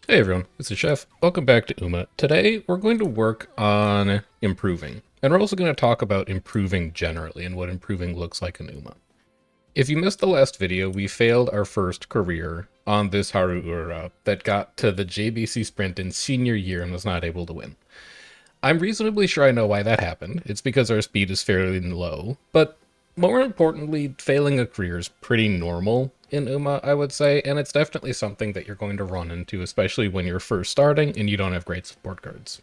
Hey everyone, it's the Chef. Welcome back to Uma. Today we're going to work on improving, and we're also going to talk about improving generally and what improving looks like in Uma. If you missed the last video, we failed our first career on this Haru Urara that got to the JBC sprint in senior year and was not able to win. I'm reasonably sure I know why that happened. It's because our speed is fairly low, but more importantly, failing a career is pretty normal in Uma, I would say, and it's definitely something that you're going to run into, especially when you're first starting and you don't have great support cards.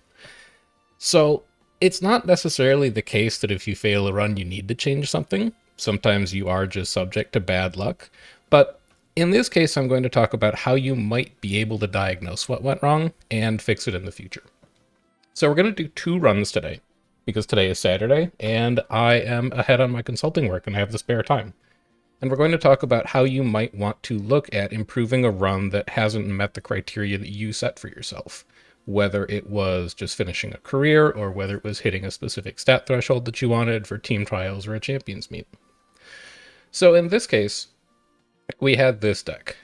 So, it's not necessarily the case that if you fail a run, you need to change something. Sometimes you are just subject to bad luck, but in this case, I'm going to talk about how you might be able to diagnose what went wrong and fix it in the future. So we're going to do 2 runs today, because today is Saturday, and I am ahead on my consulting work and I have the spare time. And we're going to talk about how you might want to look at improving a run that hasn't met the criteria that you set for yourself. Whether it was just finishing a career, or whether it was hitting a specific stat threshold that you wanted for team trials or a champions meet. So in this case, we had this deck.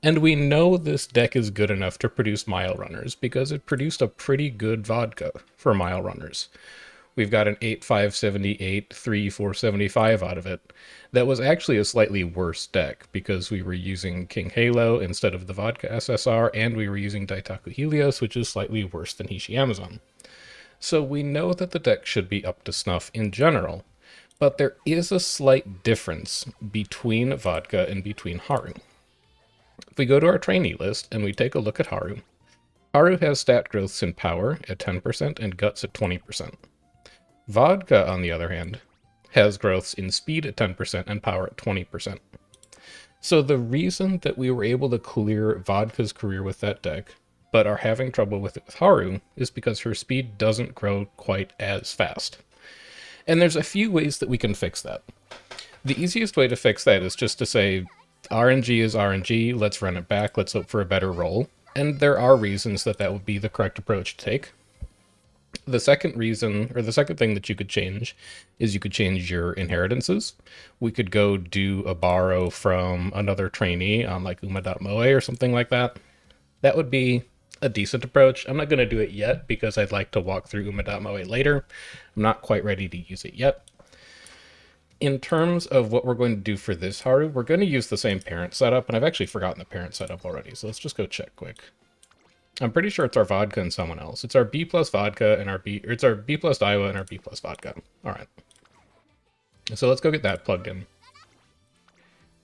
And we know this deck is good enough to produce mile runners because it produced a pretty good vodka for mile runners. We've got an 8,578, 3,475 out of it. That was actually a slightly worse deck because we were using King Halo instead of the vodka SSR, and we were using Daitaku Helios, which is slightly worse than Hishi Amazon. So we know that the deck should be up to snuff in general, but there is a slight difference between vodka and between Haru. If we go to our trainee list and we take a look at Haru, Haru has stat growths in power at 10% and guts at 20%. Vodka, on the other hand, has growths in speed at 10% and power at 20%. So the reason that we were able to clear Vodka's career with that deck, but are having trouble with it with Haru, is because her speed doesn't grow quite as fast. And there's a few ways that we can fix that. The easiest way to fix that is just to say, RNG is RNG, let's run it back, let's hope for a better roll. And there are reasons that that would be the correct approach to take. The second reason, or the second thing that you could change, is you could change your inheritances. We could go do a borrow from another trainee on like Umamusume or something like that. That would be a decent approach. I'm not going to do it yet because I'd like to walk through Umamusume later. I'm not quite ready to use it yet. In terms of what we're going to do for this Haru, we're going to use the same parent setup, and I've actually forgotten the parent setup already, so let's just go check quick. I'm pretty sure it's our vodka and someone else. It's our B plus vodka and our B, or it's our B plus Daiwa and our B plus vodka. All right. So let's go get that plugged in.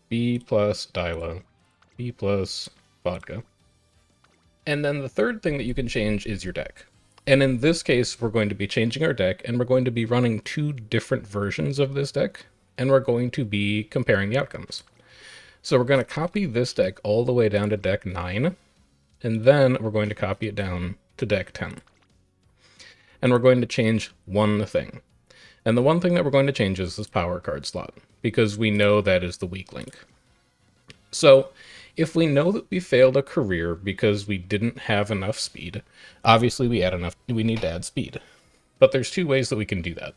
B plus Daiwa, B plus vodka. And then the third thing that you can change is your deck. And in this case, we're going to be changing our deck, and we're going to be running 2 different versions of this deck, and we're going to be comparing the outcomes. So we're going to copy this deck all the way down to deck 9, and then we're going to copy it down to deck 10. And we're going to change one thing. And the one thing that we're going to change is this power card slot, because we know that is the weak link. So if we know that we failed a career because we didn't have enough speed, obviously we need to add speed. But there's 2 ways that we can do that.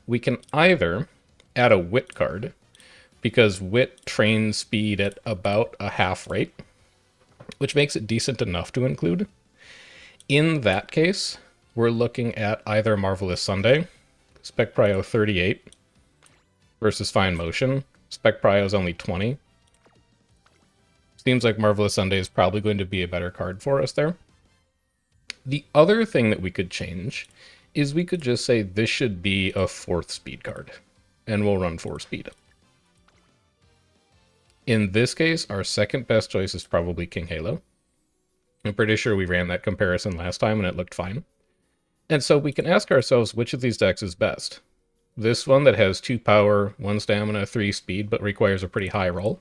We can either add a wit card, because wit trains speed at about a half rate, which makes it decent enough to include. In that case, we're looking at either Marvelous Sunday, Spec Prio 38, versus Fine Motion. Spec Prio is only 20. Seems like Marvelous Sunday is probably going to be a better card for us there. The other thing that we could change is we could just say this should be a 4th speed card, and we'll run 4 speed. In this case, our second best choice is probably King Halo. I'm pretty sure we ran that comparison last time and it looked fine. And so we can ask ourselves which of these decks is best. This one that has 2 power, 1 stamina, 3 speed, but requires a pretty high roll.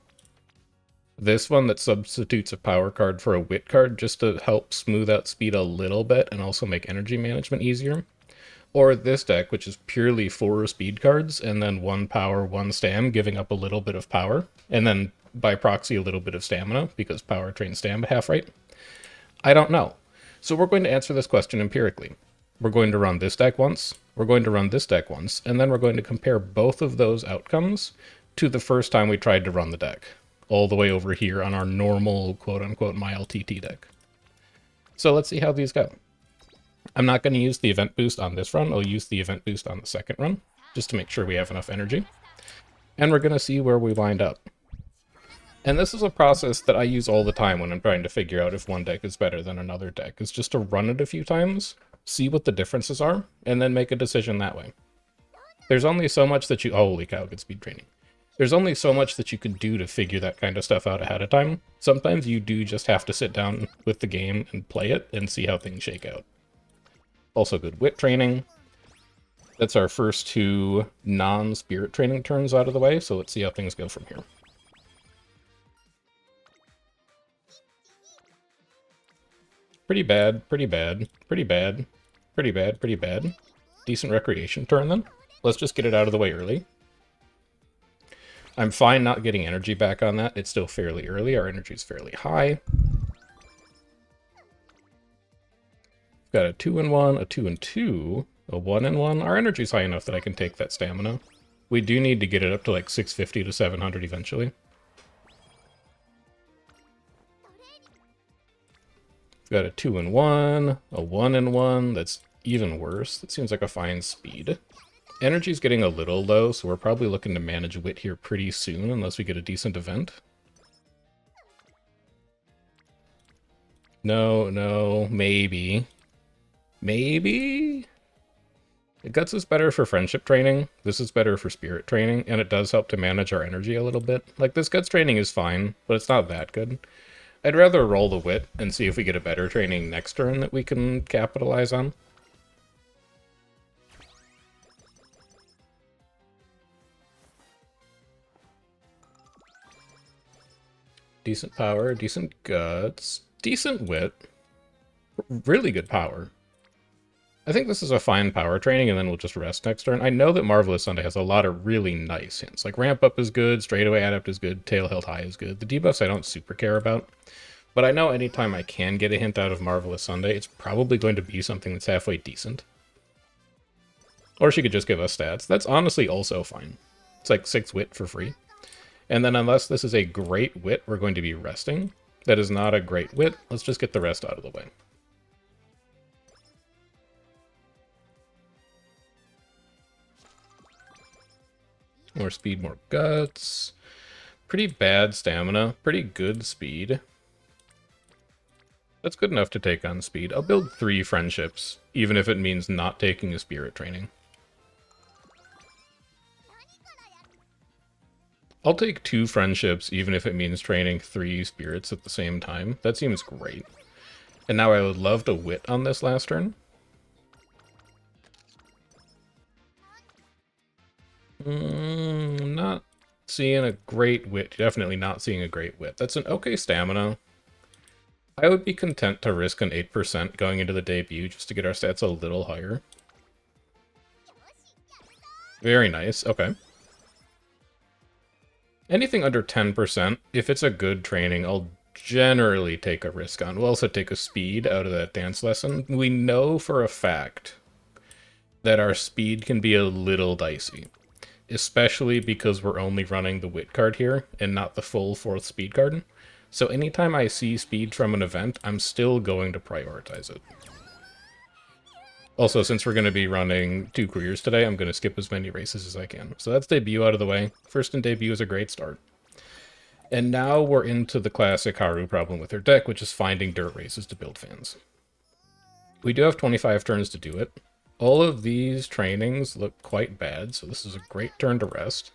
This one that substitutes a power card for a wit card just to help smooth out speed a little bit and also make energy management easier. Or this deck, which is purely 4 speed cards and then 1 power, 1 stam, giving up a little bit of power, and then by proxy a little bit of stamina, because power trains stamina half rate. I don't know. So we're going to answer this question empirically. We're going to run this deck once, we're going to run this deck once, and then we're going to compare both of those outcomes to the first time we tried to run the deck, all the way over here on our normal quote-unquote mile TT deck. So let's see how these go. I'm not going to use the event boost on this run. I'll use the event boost on the second run, just to make sure we have enough energy. And we're going to see where we wind up. And this is a process that I use all the time when I'm trying to figure out if one deck is better than another deck. It's just to run it a few times, see what the differences are, and then make a decision that way. There's only so much that you... Oh, holy cow, good speed training. There's only so much that you can do to figure that kind of stuff out ahead of time. Sometimes you do just have to sit down with the game and play it and see how things shake out. Also good wit training. That's our first two non-spirit training turns out of the way, so let's see how things go from here. Pretty bad, pretty bad, pretty bad, pretty bad, pretty bad. Decent recreation turn then. Let's just get it out of the way early. I'm fine not getting energy back on that. It's still fairly early. Our energy is fairly high. Got a 2-1, a 2-2, a 1-1. Our energy's high enough that I can take that stamina. We do need to get it up to like 650 to 700 eventually. Got a 2-1, a 1-1. That's even worse. That seems like a fine speed. Energy's getting a little low, so we're probably looking to manage wit here pretty soon, unless we get a decent event. No, no, maybe. Maybe? Guts is better for friendship training. This is better for spirit training, and it does help to manage our energy a little bit. Like, this Guts training is fine, but it's not that good. I'd rather roll the wit and see if we get a better training next turn that we can capitalize on. Decent power, decent guts, decent wit, really good power. I think this is a fine power training, and then we'll just rest next turn. I know that Marvelous Sunday has a lot of really nice hints. Like, Ramp Up is good, Straightaway Adapt is good, Tail Held High is good. The debuffs I don't super care about. But I know anytime I can get a hint out of Marvelous Sunday, it's probably going to be something that's halfway decent. Or she could just give us stats. That's honestly also fine. It's like 6 wit for free. And then unless this is a great wit, we're going to be resting. That is not a great wit. Let's just get the rest out of the way. More speed, more guts. Pretty bad stamina. Pretty good speed. That's good enough to take on speed. I'll build 3 friendships, even if it means not taking a spirit training. I'll take 2 friendships, even if it means training 3 spirits at the same time. That seems great. And now I would love to wit on this last turn. Not seeing a great wit. Definitely not seeing a great wit. That's an okay stamina. I would be content to risk an 8% going into the debut just to get our stats a little higher. Very nice. Okay. Anything under 10%, if it's a good training, I'll generally take a risk on. We'll also take a speed out of that dance lesson. We know for a fact that our speed can be a little dicey, especially because we're only running the wit card here and not the full 4th speed card. So anytime I see speed from an event, I'm still going to prioritize it. Also, since we're going to be running 2 careers today, I'm going to skip as many races as I can. So that's debut out of the way. First in debut is a great start. And now we're into the classic Haru problem with her deck, which is finding dirt races to build fans. We do have 25 turns to do it. All of these trainings look quite bad, so this is a great turn to rest.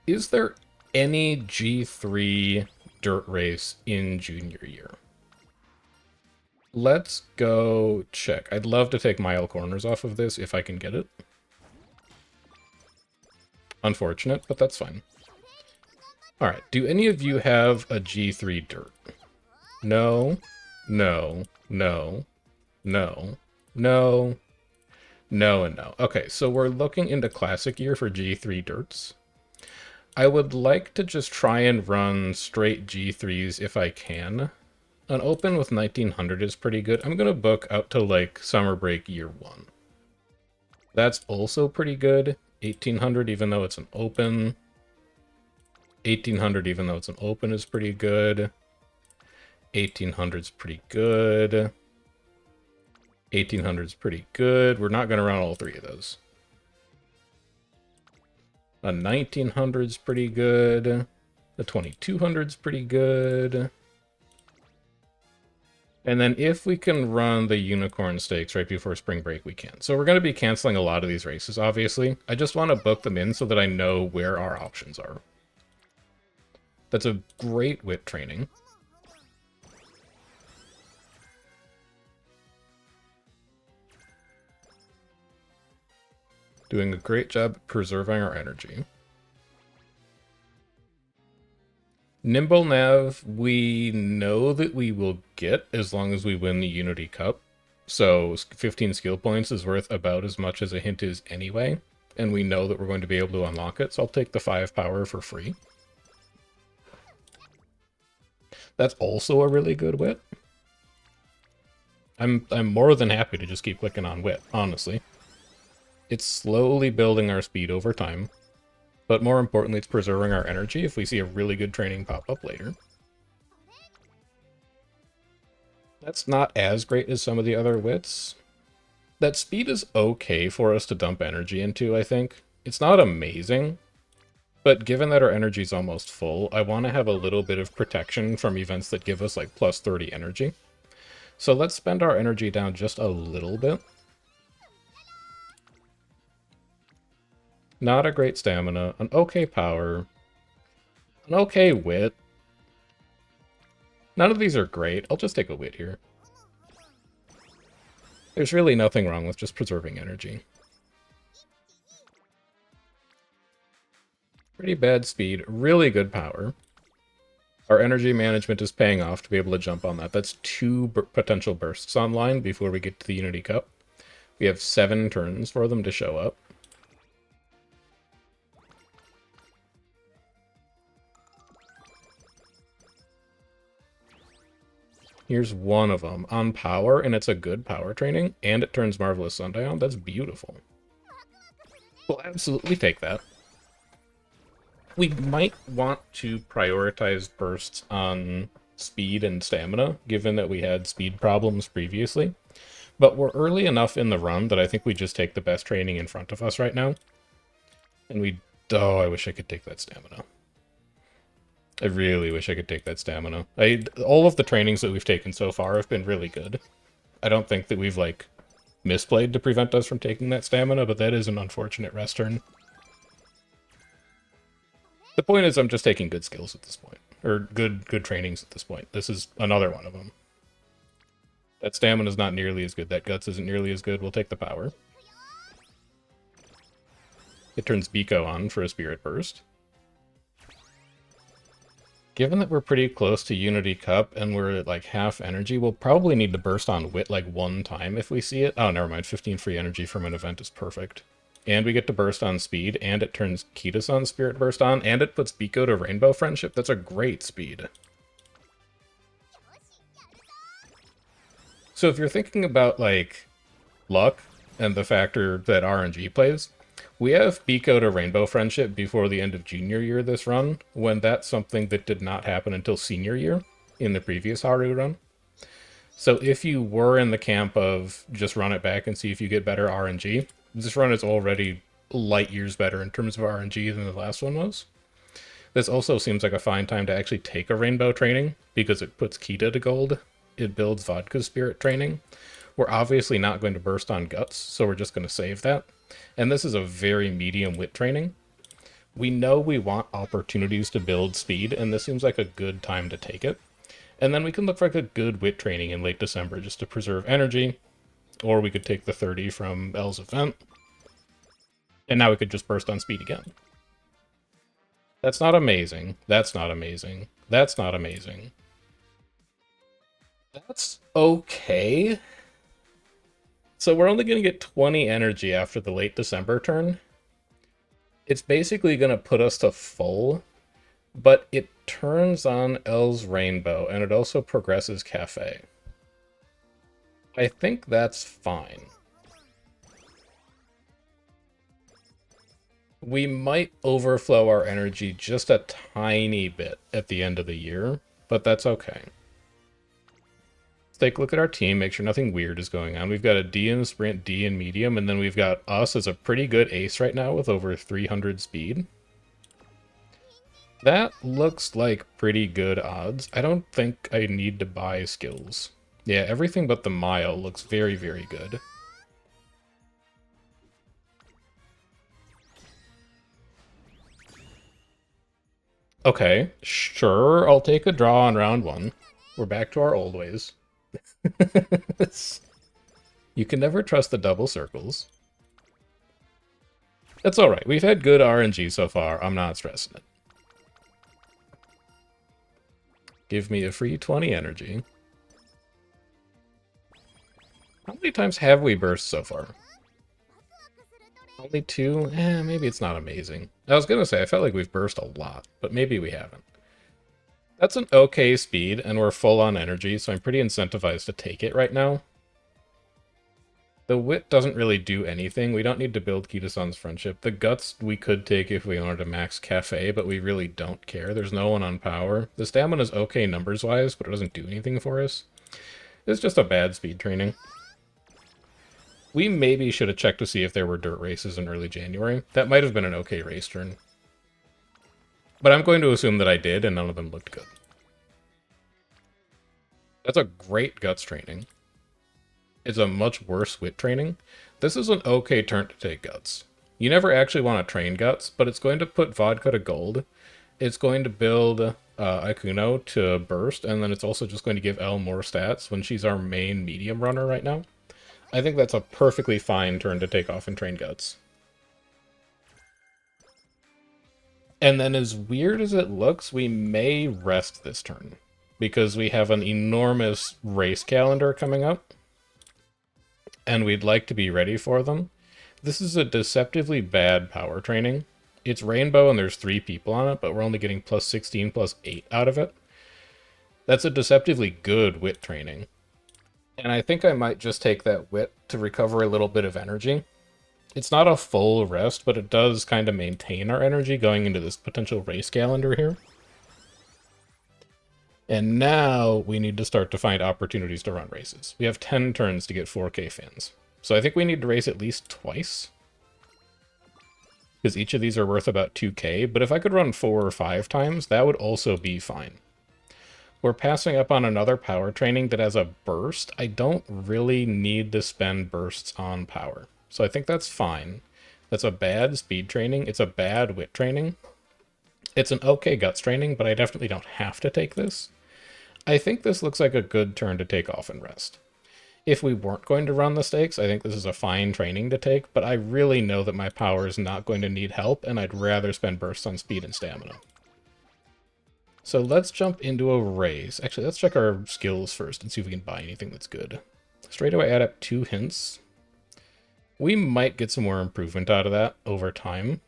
Is there any G3 dirt race in junior year? Let's go check. I'd love to take Mile Corners off of this if I can get it. Unfortunate, but that's fine. Alright, do any of you have a G3 dirt? No, no, no, no, no, no, and no. Okay, so we're looking into Classic Year for G3 dirts. I would like to just try and run straight G3s if I can. An open with 1900 is pretty good. I'm going to book out to like summer break year 1. That's also pretty good. 1800 even though it's an open. 1800 even though it's an open is pretty good. 1800's pretty good. 1800's pretty good. We're not going to run all three of those. A 1900's pretty good. The 2200's pretty good. And then if we can run the unicorn stakes right before spring break, we can. So we're going to be canceling a lot of these races, obviously. I just want to book them in so that I know where our options are. That's a great wit training. Doing a great job preserving our energy. Nimble Nav, we know that we will get as long as we win the Unity Cup. So 15 skill points is worth about as much as a hint is anyway. And we know that we're going to be able to unlock it, so I'll take the 5 power for free. That's also a really good wit. I'm more than happy to just keep clicking on wit, honestly. It's slowly building our speed over time. But more importantly, it's preserving our energy if we see a really good training pop up later. That's not as great as some of the other wits. That speed is okay for us to dump energy into, I think. It's not amazing, but given that our energy is almost full, I want to have a little bit of protection from events that give us like plus 30 energy. So let's spend our energy down just a little bit. Not a great stamina, an okay power, an okay wit. None of these are great. I'll just take a wit here. There's really nothing wrong with just preserving energy. Pretty bad speed, really good power. Our energy management is paying off to be able to jump on that. That's 2 potential bursts online before we get to the Unity Cup. We have 7 turns for them to show up. Here's one of them on power, and it's a good power training, and it turns Marvelous Sundial. That's beautiful. We'll absolutely take that. We might want to prioritize bursts on speed and stamina, given that we had speed problems previously. But we're early enough in the run that I think we just take the best training in front of us right now. And we... Oh, I wish I could take that stamina. I really wish I could take that stamina. All of the trainings that we've taken so far have been really good. I don't think that we've, like, misplayed to prevent us from taking that stamina, but that is an unfortunate rest turn. The point is I'm just taking good skills at this point. Or good trainings at this point. This is another one of them. That stamina's not nearly as good. That guts isn't nearly as good. We'll take the power. It turns Biko on for a Spirit Burst. Given that we're pretty close to Unity Cup and we're at like half energy, we'll probably need to burst on Wit like 1 time if we see it. Oh, never mind. 15 free energy from an event is perfect. And we get to burst on speed, and it turns Kita-san Spirit Burst on, and it puts Biko to Rainbow Friendship. That's a great speed. So if you're thinking about like luck and the factor that RNG plays, we have Biko to Rainbow Friendship before the end of junior year this run, when that's something that did not happen until senior year in the previous Haru run. So if you were in the camp of just run it back and see if you get better RNG, this run is already light years better in terms of RNG than the last one was. This also seems like a fine time to actually take a Rainbow training, because it puts Kita to gold. It builds Vodka's Spirit training. We're obviously not going to burst on Guts, so we're just going to save that. And this is a very medium wit training. We know we want opportunities to build speed, and this seems like a good time to take it. And then we can look for like a good wit training in late December just to preserve energy. Or we could take the 30 from L's event. And now we could just burst on speed again. That's not amazing. That's not amazing. That's not amazing. That's okay. So we're only going to get 20 energy after the late December turn. It's basically going to put us to full, but it turns on L's Rainbow, and it also progresses Cafe. I think that's fine. We might overflow our energy just a tiny bit at the end of the year, but that's okay. Let's take a look at our team, make sure nothing weird is going on. We've got a D in sprint, D in medium, and then we've got us as a pretty good ace right now with over 300 speed. That looks like pretty good odds. I don't think I need to buy skills. Yeah, everything but the mile looks very, very good. Okay, sure, I'll take a draw on round one. We're back to our old ways. You can never trust the double circles. That's alright, we've had good RNG so far, I'm not stressing it. Give me a free 20 energy. How many times have we burst so far? Only 2? Maybe it's not amazing. I was gonna say, I felt like we've burst a lot, but maybe we haven't. That's an okay speed, and we're full on energy, so I'm pretty incentivized to take it right now. The wit doesn't really do anything. We don't need to build Kita-san's friendship. The guts we could take if we wanted to max cafe, but we really don't care. There's no one on power. The stamina's okay numbers-wise, but it doesn't do anything for us. It's just a bad speed training. We maybe should have checked to see if there were dirt races in early January. That might have been an okay race turn. But I'm going to assume that I did, and none of them looked good. That's a great guts training. It's a much worse wit training. This is an okay turn to take guts. You never actually want to train guts, but it's going to put vodka to gold. It's going to build Ikuno to burst, and then it's also just going to give Elle more stats when she's our main medium runner right now. I think that's a perfectly fine turn to take off and train guts. And then as weird as it looks, we may rest this turn, because we have an enormous race calendar coming up, and we'd like to be ready for them. This is a deceptively bad power training. It's rainbow and there's 3 people on it, but we're only getting plus 16, plus 8 out of it. That's a deceptively good wit training. And I think I might just take that wit to recover a little bit of energy. It's not a full rest, but it does kind of maintain our energy going into this potential race calendar here. And now we need to start to find opportunities to run races. We have 10 turns to get 4K fans. So I think we need to race at least twice, because each of these are worth about 2K, but if I could run 4 or 5 times, that would also be fine. We're passing up on another power training that has a burst. I don't really need to spend bursts on power, so I think that's fine. That's a bad speed training. It's a bad wit training. It's an okay guts training, but I definitely don't have to take this. I think this looks like a good turn to take off and rest. If we weren't going to run the stakes, I think this is a fine training to take, but I really know that my power is not going to need help, and I'd rather spend bursts on speed and stamina. So let's jump into a race. Actually, let's check our skills first and see if we can buy anything that's good. Straight away add up 2 hints. We might get some more improvement out of that over time.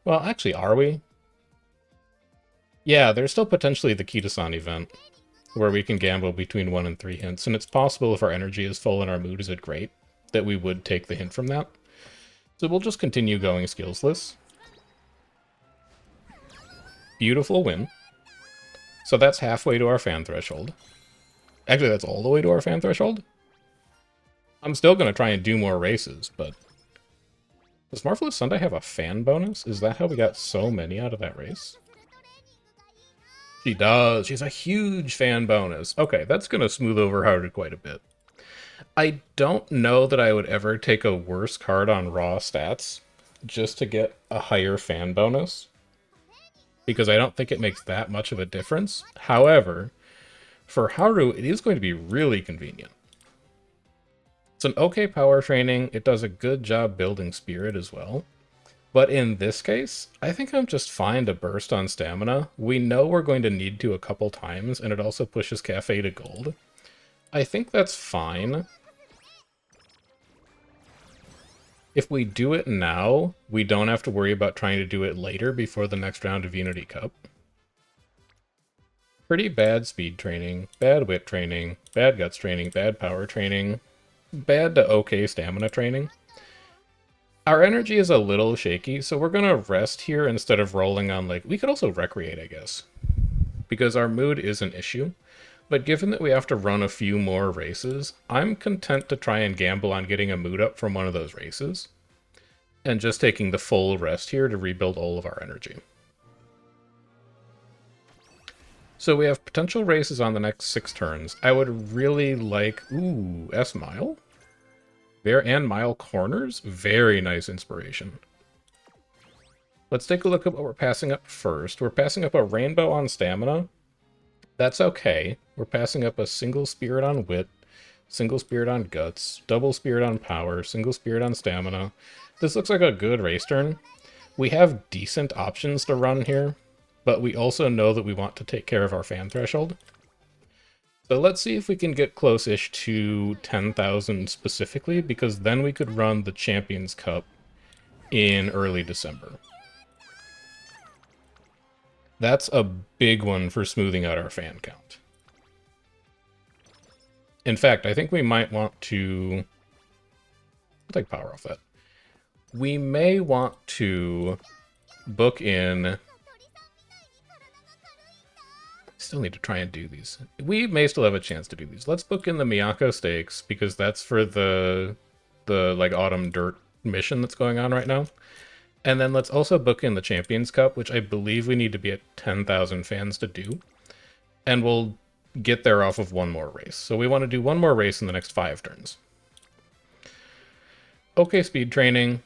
Well, actually, are we? Yeah, there's still potentially the Kita-san event, where we can gamble between 1 and 3 hints, and it's possible if our energy is full and our mood is at great, that we would take the hint from that. So we'll just continue going skillsless. Beautiful win. So that's halfway to our fan threshold. Actually, that's all the way to our fan threshold? I'm still going to try and do more races, but... Does Marvelous Sunday have a fan bonus? Is that how we got so many out of that race? She does. She has a huge fan bonus. Okay, that's going to smooth over Haru quite a bit. I don't know that I would ever take a worse card on raw stats just to get a higher fan bonus, because I don't think it makes that much of a difference. However, for Haru, it is going to be really convenient. It's an okay power training. It does a good job building spirit as well. But in this case, I think I'm just fine to burst on stamina. We know we're going to need to a couple times, and it also pushes Cafe to gold. I think that's fine. If we do it now, we don't have to worry about trying to do it later before the next round of Unity Cup. Pretty bad speed training, bad wit training, bad guts training, bad power training, bad to okay stamina training. Our energy is a little shaky, so we're going to rest here instead of rolling on, like, we could also recreate, I guess. because our mood is an issue. But given that we have to run a few more races, I'm content to try and gamble on getting a mood up from one of those races, and just taking the full rest here to rebuild all of our energy. So we have potential races on the next 6 turns. I would really like... Ooh, S-Mile? And Mile Corners? Very nice inspiration. Let's take a look at what we're passing up first. We're passing up a Rainbow on Stamina. That's okay. We're passing up a single Spirit on Wit, single Spirit on Guts, double Spirit on Power, single Spirit on Stamina. This looks like a good race turn. We have decent options to run here, but we also know that we want to take care of our fan threshold. So let's see if we can get close-ish to 10,000 specifically, because then we could run the Champions Cup in early December. That's a big one for smoothing out our fan count. In fact, I think we might want to... I'll take power off that. We may want to book in... Still need to try and do these. We may still have a chance to do these. Let's book in the Miyako Stakes, because that's for the like Autumn Dirt mission that's going on right now. And then let's also book in the Champions Cup, which I believe we need to be at 10,000 fans to do. And we'll get there off of one more race. So we want to do one more race in the next 5 turns. Okay, speed training.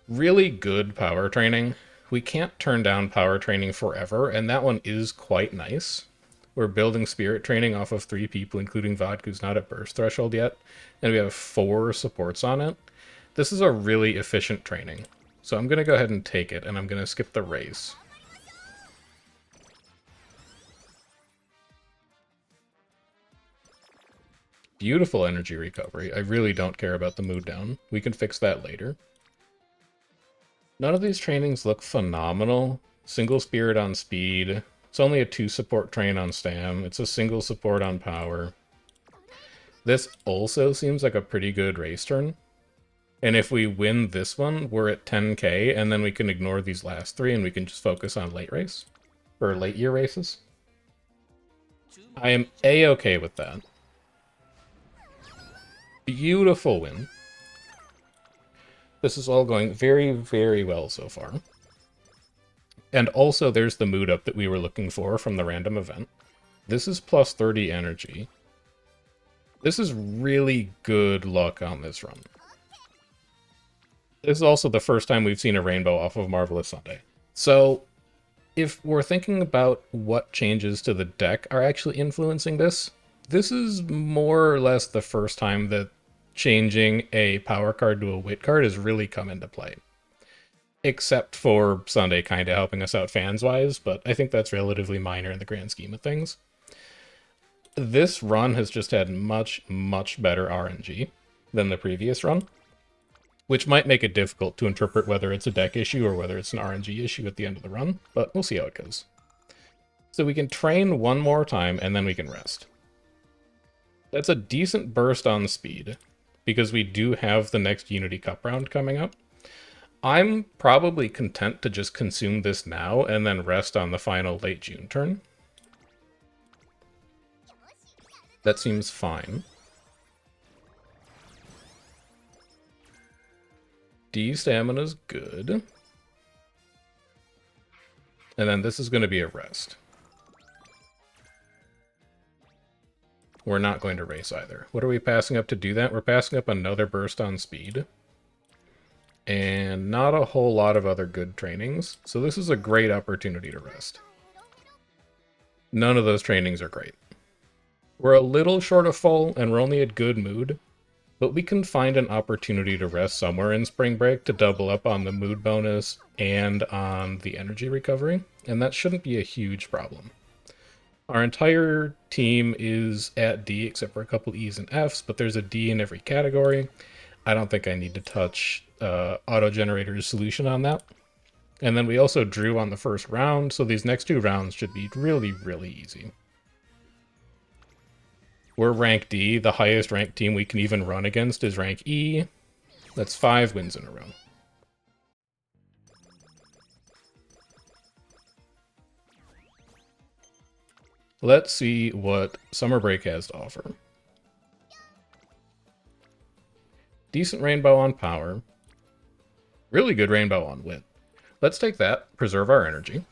Really good power training. We can't turn down power training forever, and that one is quite nice. We're building spirit training off of 3 people, including Vodka, who's not at burst threshold yet, and we have 4 supports on it. This is a really efficient training. So I'm going to go ahead and take it, and I'm going to skip the race. Beautiful energy recovery. I really don't care about the mood down. We can fix that later. None of these trainings look phenomenal. Single spirit on speed. It's only a 2 support train on stam. It's a single support on power. This also seems like a pretty good race turn. And if we win this one, we're at 10k, and then we can ignore these last 3 and we can just focus on late race. Or late year races. I am a-okay with that. Beautiful win. This is all going very, very well so far. And also there's the mood up that we were looking for from the random event. This is plus 30 energy. This is really good luck on this run. This is also the first time we've seen a rainbow off of Marvelous Sunday. So, if we're thinking about what changes to the deck are actually influencing this, this is more or less the first time that changing a power card to a wit card has really come into play. Except for Sunday kind of helping us out fans-wise, but I think that's relatively minor in the grand scheme of things. This run has just had much, much better RNG than the previous run, which might make it difficult to interpret whether it's a deck issue or whether it's an RNG issue at the end of the run, but we'll see how it goes. So we can train one more time, and then we can rest. That's a decent burst on speed, because we do have the next Unity Cup round coming up. I'm probably content to just consume this now, and then rest on the final late June turn. That seems fine. D stamina's good. And then this is going to be a rest. We're not going to race either. What are we passing up to do that? We're passing up another burst on speed. And not a whole lot of other good trainings. So this is a great opportunity to rest. None of those trainings are great. We're a little short of full, and we're only at good mood. But we can find an opportunity to rest somewhere in spring break to double up on the mood bonus and on the energy recovery. And that shouldn't be a huge problem. Our entire team is at D except for a couple E's and F's, but there's a D in every category. I don't think I need to touch Auto-Generator's solution on that. And then we also drew on the first round, so these next 2 rounds should be really, really easy. We're rank D. The highest ranked team we can even run against is rank E. That's 5 wins in a row. Let's see what summer break has to offer. Decent rainbow on power. Really good rainbow on wit. Let's take that, preserve our energy.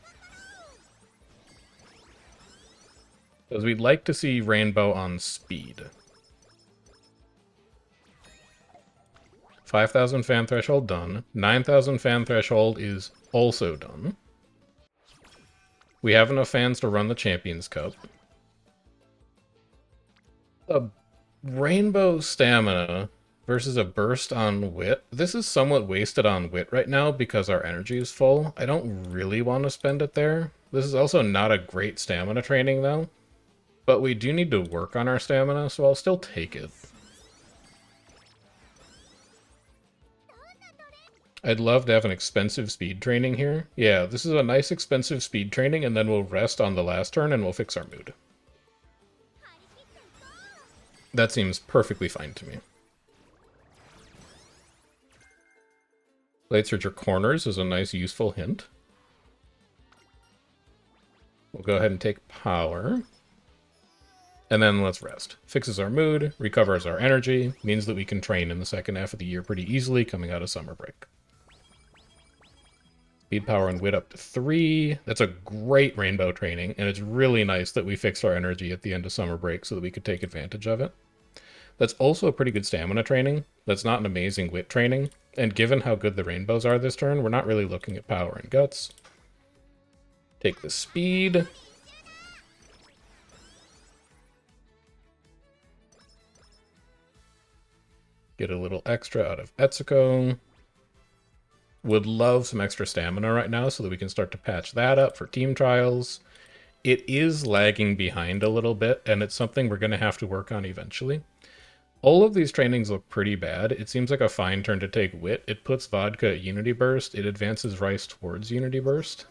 Because we'd like to see rainbow on speed. 5,000 fan threshold done. 9,000 fan threshold is also done. We have enough fans to run the Champions Cup. A rainbow stamina versus a burst on wit. This is somewhat wasted on wit right now because our energy is full. I don't really want to spend it there. This is also not a great stamina training though. But we do need to work on our stamina, so I'll still take it. I'd love to have an expensive speed training here. Yeah, this is a nice expensive speed training, and then we'll rest on the last turn and we'll fix our mood. That seems perfectly fine to me. Blade Searcher Corners is a nice, useful hint. We'll go ahead and take power. And then let's rest. Fixes our mood, recovers our energy, means that we can train in the second half of the year pretty easily coming out of summer break. Speed, power, and wit up to 3. That's a great rainbow training, and it's really nice that we fixed our energy at the end of summer break so that we could take advantage of it. That's also a pretty good stamina training. That's not an amazing wit training. And given how good the rainbows are this turn, we're not really looking at power and guts. Take the speed. Get a little extra out of Etsuko. Would love some extra stamina right now so that we can start to patch that up for team trials. It is lagging behind a little bit, and it's something we're going to have to work on eventually. All of these trainings look pretty bad. It seems like a fine turn to take wit. It puts vodka at Unity Burst. It advances Rice towards Unity Burst.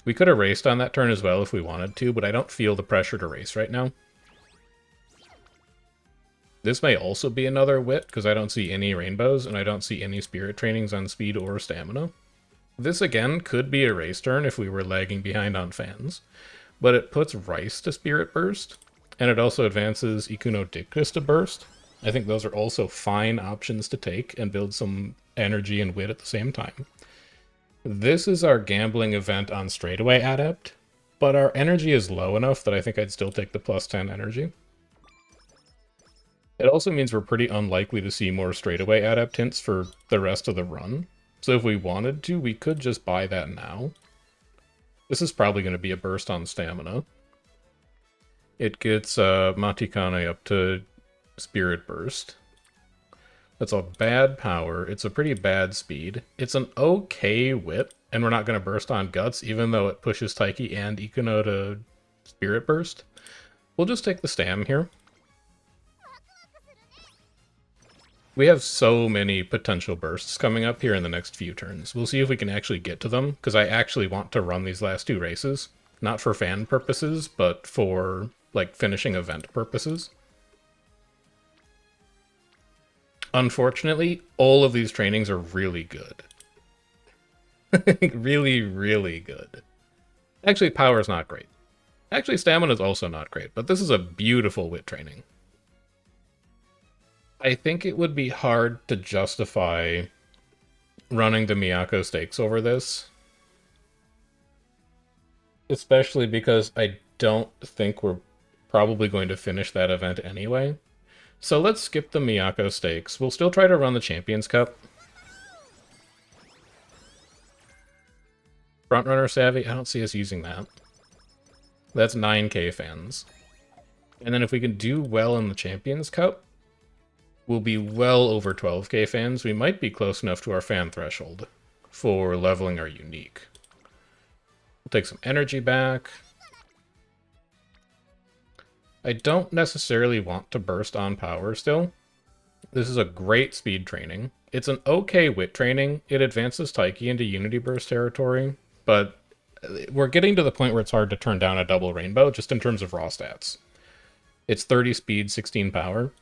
We could have raced on that turn as well if we wanted to, but I don't feel the pressure to race right now. This may also be another wit, because I don't see any rainbows, and I don't see any spirit trainings on speed or stamina. This, again, could be a race turn if we were lagging behind on fans, but it puts Rice to Spirit Burst, and it also advances Ikuno Dictus to Burst. I think those are also fine options to take and build some energy and wit at the same time. This is our gambling event on Straightaway Adept, but our energy is low enough that I think I'd still take the plus 10 energy. It also means we're pretty unlikely to see more straightaway adept hints for the rest of the run. So if we wanted to, we could just buy that now. This is probably going to be a burst on stamina. It gets Matikane up to Spirit Burst. That's a bad power. It's a pretty bad speed. It's an okay wit, and we're not going to burst on guts, even though it pushes Taiki and Ikuno to Spirit Burst. We'll just take the stam here. We have so many potential bursts coming up here in the next few turns. We'll see if we can actually get to them, because I actually want to run these last 2 races. Not for fan purposes, but for, like, finishing event purposes. Unfortunately, all of these trainings are really good. Really, really good. Actually, power is not great. Actually, stamina is also not great, but this is a beautiful wit training. I think it would be hard to justify running the Miyako stakes over this. Especially because I don't think we're probably going to finish that event anyway. So let's skip the Miyako stakes. We'll still try to run the Champions Cup. Frontrunner Savvy, I don't see us using that. That's 9k fans. And then if we can do well in the Champions Cup, we'll be well over 12k fans. We might be close enough to our fan threshold for leveling our unique. We'll take some energy back. I don't necessarily want to burst on power still. This is a great speed training. It's an okay wit training. It advances Taiki into Unity Burst territory, but we're getting to the point where it's hard to turn down a double rainbow just in terms of raw stats. It's 30 speed, 16 power.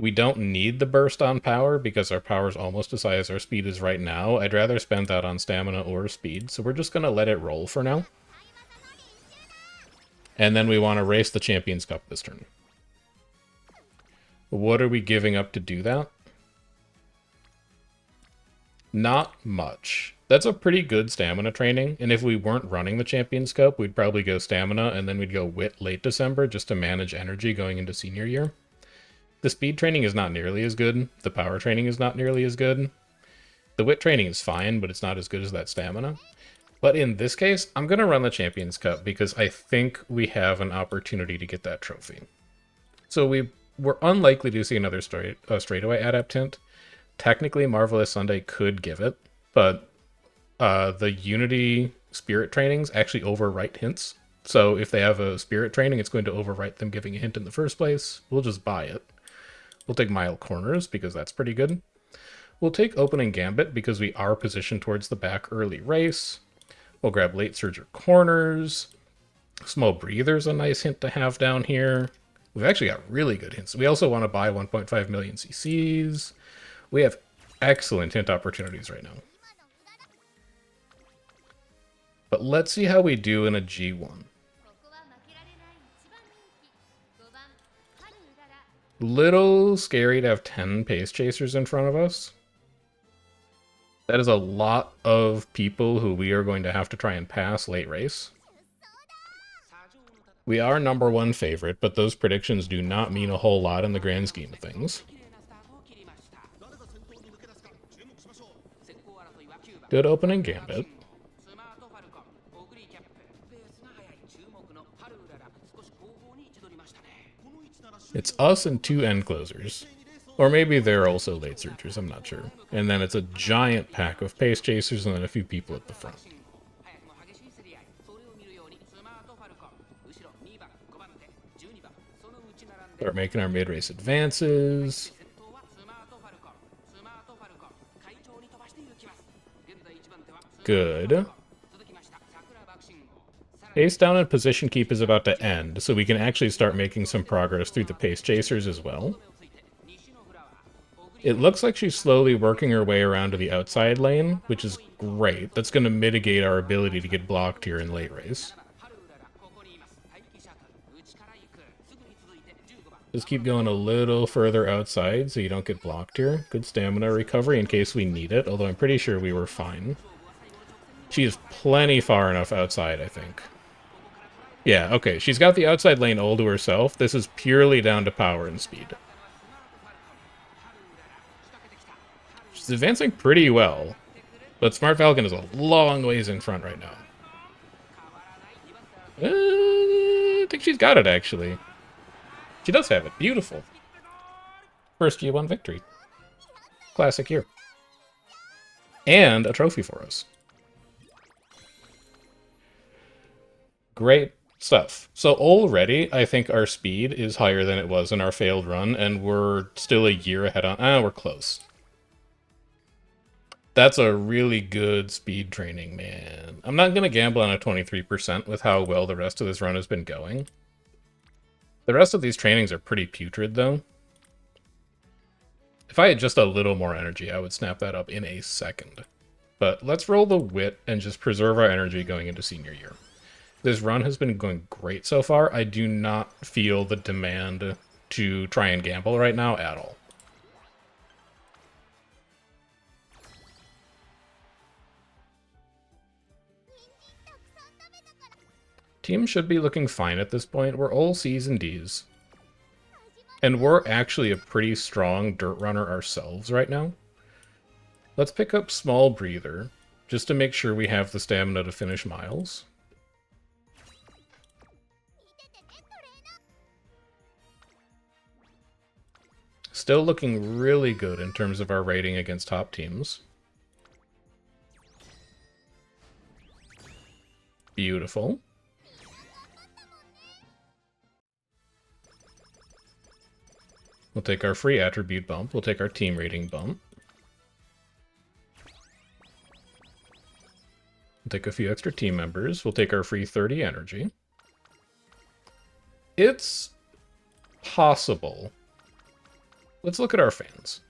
We don't need the burst on power because our power is almost as high as our speed is right now. I'd rather spend that on stamina or speed, so we're just going to let it roll for now. And then we want to race the Champions Cup this turn. What are we giving up to do that? Not much. That's a pretty good stamina training, and if we weren't running the Champions Cup, we'd probably go stamina, and then we'd go wit late December just to manage energy going into senior year. The speed training is not nearly as good. The power training is not nearly as good. The wit training is fine, but it's not as good as that stamina. But in this case, I'm going to run the Champions Cup because I think we have an opportunity to get that trophy. So we're unlikely to see another straightaway adept hint. Technically, Marvelous Sunday could give it, but the Unity Spirit trainings actually overwrite hints. So if they have a Spirit training, it's going to overwrite them giving a hint in the first place. We'll just buy it. We'll take Mile Corners because that's pretty good. We'll take Opening Gambit because we are positioned towards the back early race. We'll grab Late Surge or Corners. Small Breather's a nice hint to have down here. We've actually got really good hints. We also want to buy 1.5 million CCs. We have excellent hint opportunities right now. But let's see how we do in a G1. Little scary to have 10 pace chasers in front of us. That is a lot of people who we are going to have to try and pass late race. We are #1 favorite, but those predictions do not mean a whole lot in the grand scheme of things. Good opening gambit. It's us and 2 end closers. Or maybe they're also late surgers, I'm not sure. And then it's a giant pack of pace chasers and then a few people at the front. Start making our mid-race advances. Good. Pace down and position keep is about to end, so we can actually start making some progress through the pace chasers as well. It looks like she's slowly working her way around to the outside lane, which is great. That's going to mitigate our ability to get blocked here in late race. Just keep going a little further outside so you don't get blocked here. Good stamina recovery in case we need it, although I'm pretty sure we were fine. She is plenty far enough outside, I think. Yeah, okay, she's got the outside lane all to herself. This is purely down to power and speed. She's advancing pretty well, but Smart Falcon is a long ways in front right now. I think she's got it, actually. She does have it. Beautiful. First G1 victory. Classic year. And a trophy for us. Great stuff. So already, I think our speed is higher than it was in our failed run, and we're still a year ahead on... we're close. That's a really good speed training, man. I'm not going to gamble on a 23% with how well the rest of this run has been going. The rest of these trainings are pretty putrid, though. If I had just a little more energy, I would snap that up in a second. But let's roll the wit and just preserve our energy going into senior year. This run has been going great so far. I do not feel the demand to try and gamble right now at all. Team should be looking fine at this point. We're all C's and D's. And we're actually a pretty strong dirt runner ourselves right now. Let's pick up Small Breather, just to make sure we have the stamina to finish miles. Still looking really good in terms of our rating against top teams. Beautiful. We'll take our free attribute bump. We'll take our team rating bump. We'll take a few extra team members. We'll take our free 30 energy. It's possible Let's look at our fans.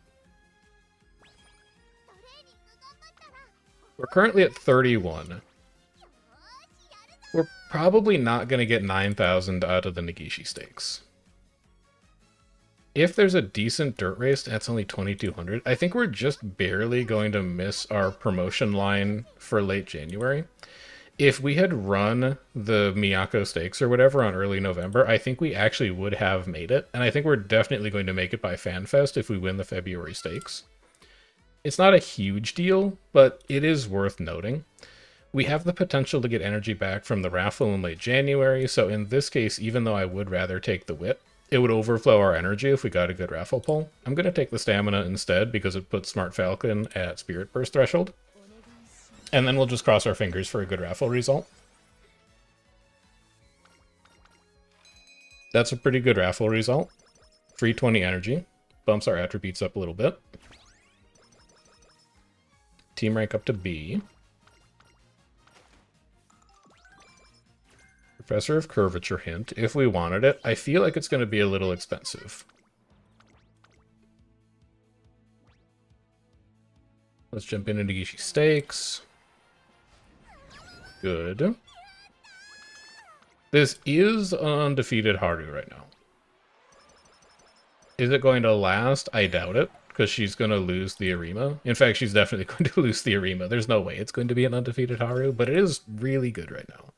We're currently at 31. We're probably not going to get 9,000 out of the Nagishi stakes. If there's a decent dirt race, that's only 2,200. I think we're just barely going to miss our promotion line for late January. If we had run the Miyako Stakes or whatever on early November, I think we actually would have made it. And I think we're definitely going to make it by FanFest if we win the February Stakes. It's not a huge deal, but it is worth noting. We have the potential to get energy back from the raffle in late January, so in this case, even though I would rather take the whip, it would overflow our energy if we got a good raffle pull. I'm going to take the stamina instead because it puts Smart Falcon at Spirit Burst threshold. And then we'll just cross our fingers for a good raffle result. That's a pretty good raffle result. Free 20 energy. Bumps our attributes up a little bit. Team rank up to B. Professor of Curvature hint, if we wanted it. I feel like it's going to be a little expensive. Let's jump into Nagishi Stakes. Good. This is an undefeated Haru right now. Is it going to last? I doubt it, because she's going to lose the Arima. In fact, she's definitely going to lose the Arima. There's no way it's going to be an undefeated Haru, but it is really good right now.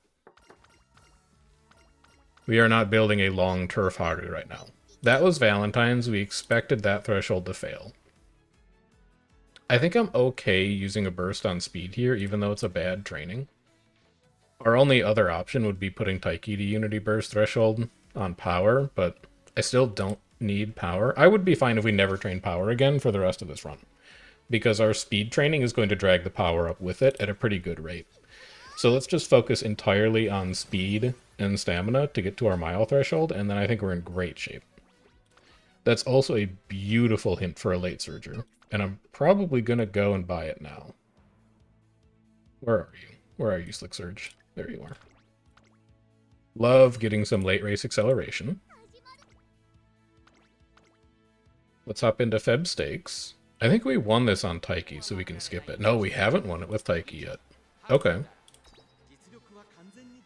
We are not building a long turf Haru right now. That was Valentine's. We expected that threshold to fail. I think I'm okay using a burst on speed here, even though it's a bad training. Our only other option would be putting Taiki to Unity Burst threshold on power, but I still don't need power. I would be fine if we never train power again for the rest of this run, because our speed training is going to drag the power up with it at a pretty good rate. So let's just focus entirely on speed and stamina to get to our mile threshold, and then I think we're in great shape. That's also a beautiful hint for a late surger, and I'm probably going to go and buy it now. Where are you? Where are you, Slick Surge? There you are. Love getting some late race acceleration. Let's hop into Feb Stakes. I think we won this on Taiki, so we can skip it. No, we haven't won it with Taiki yet. Okay.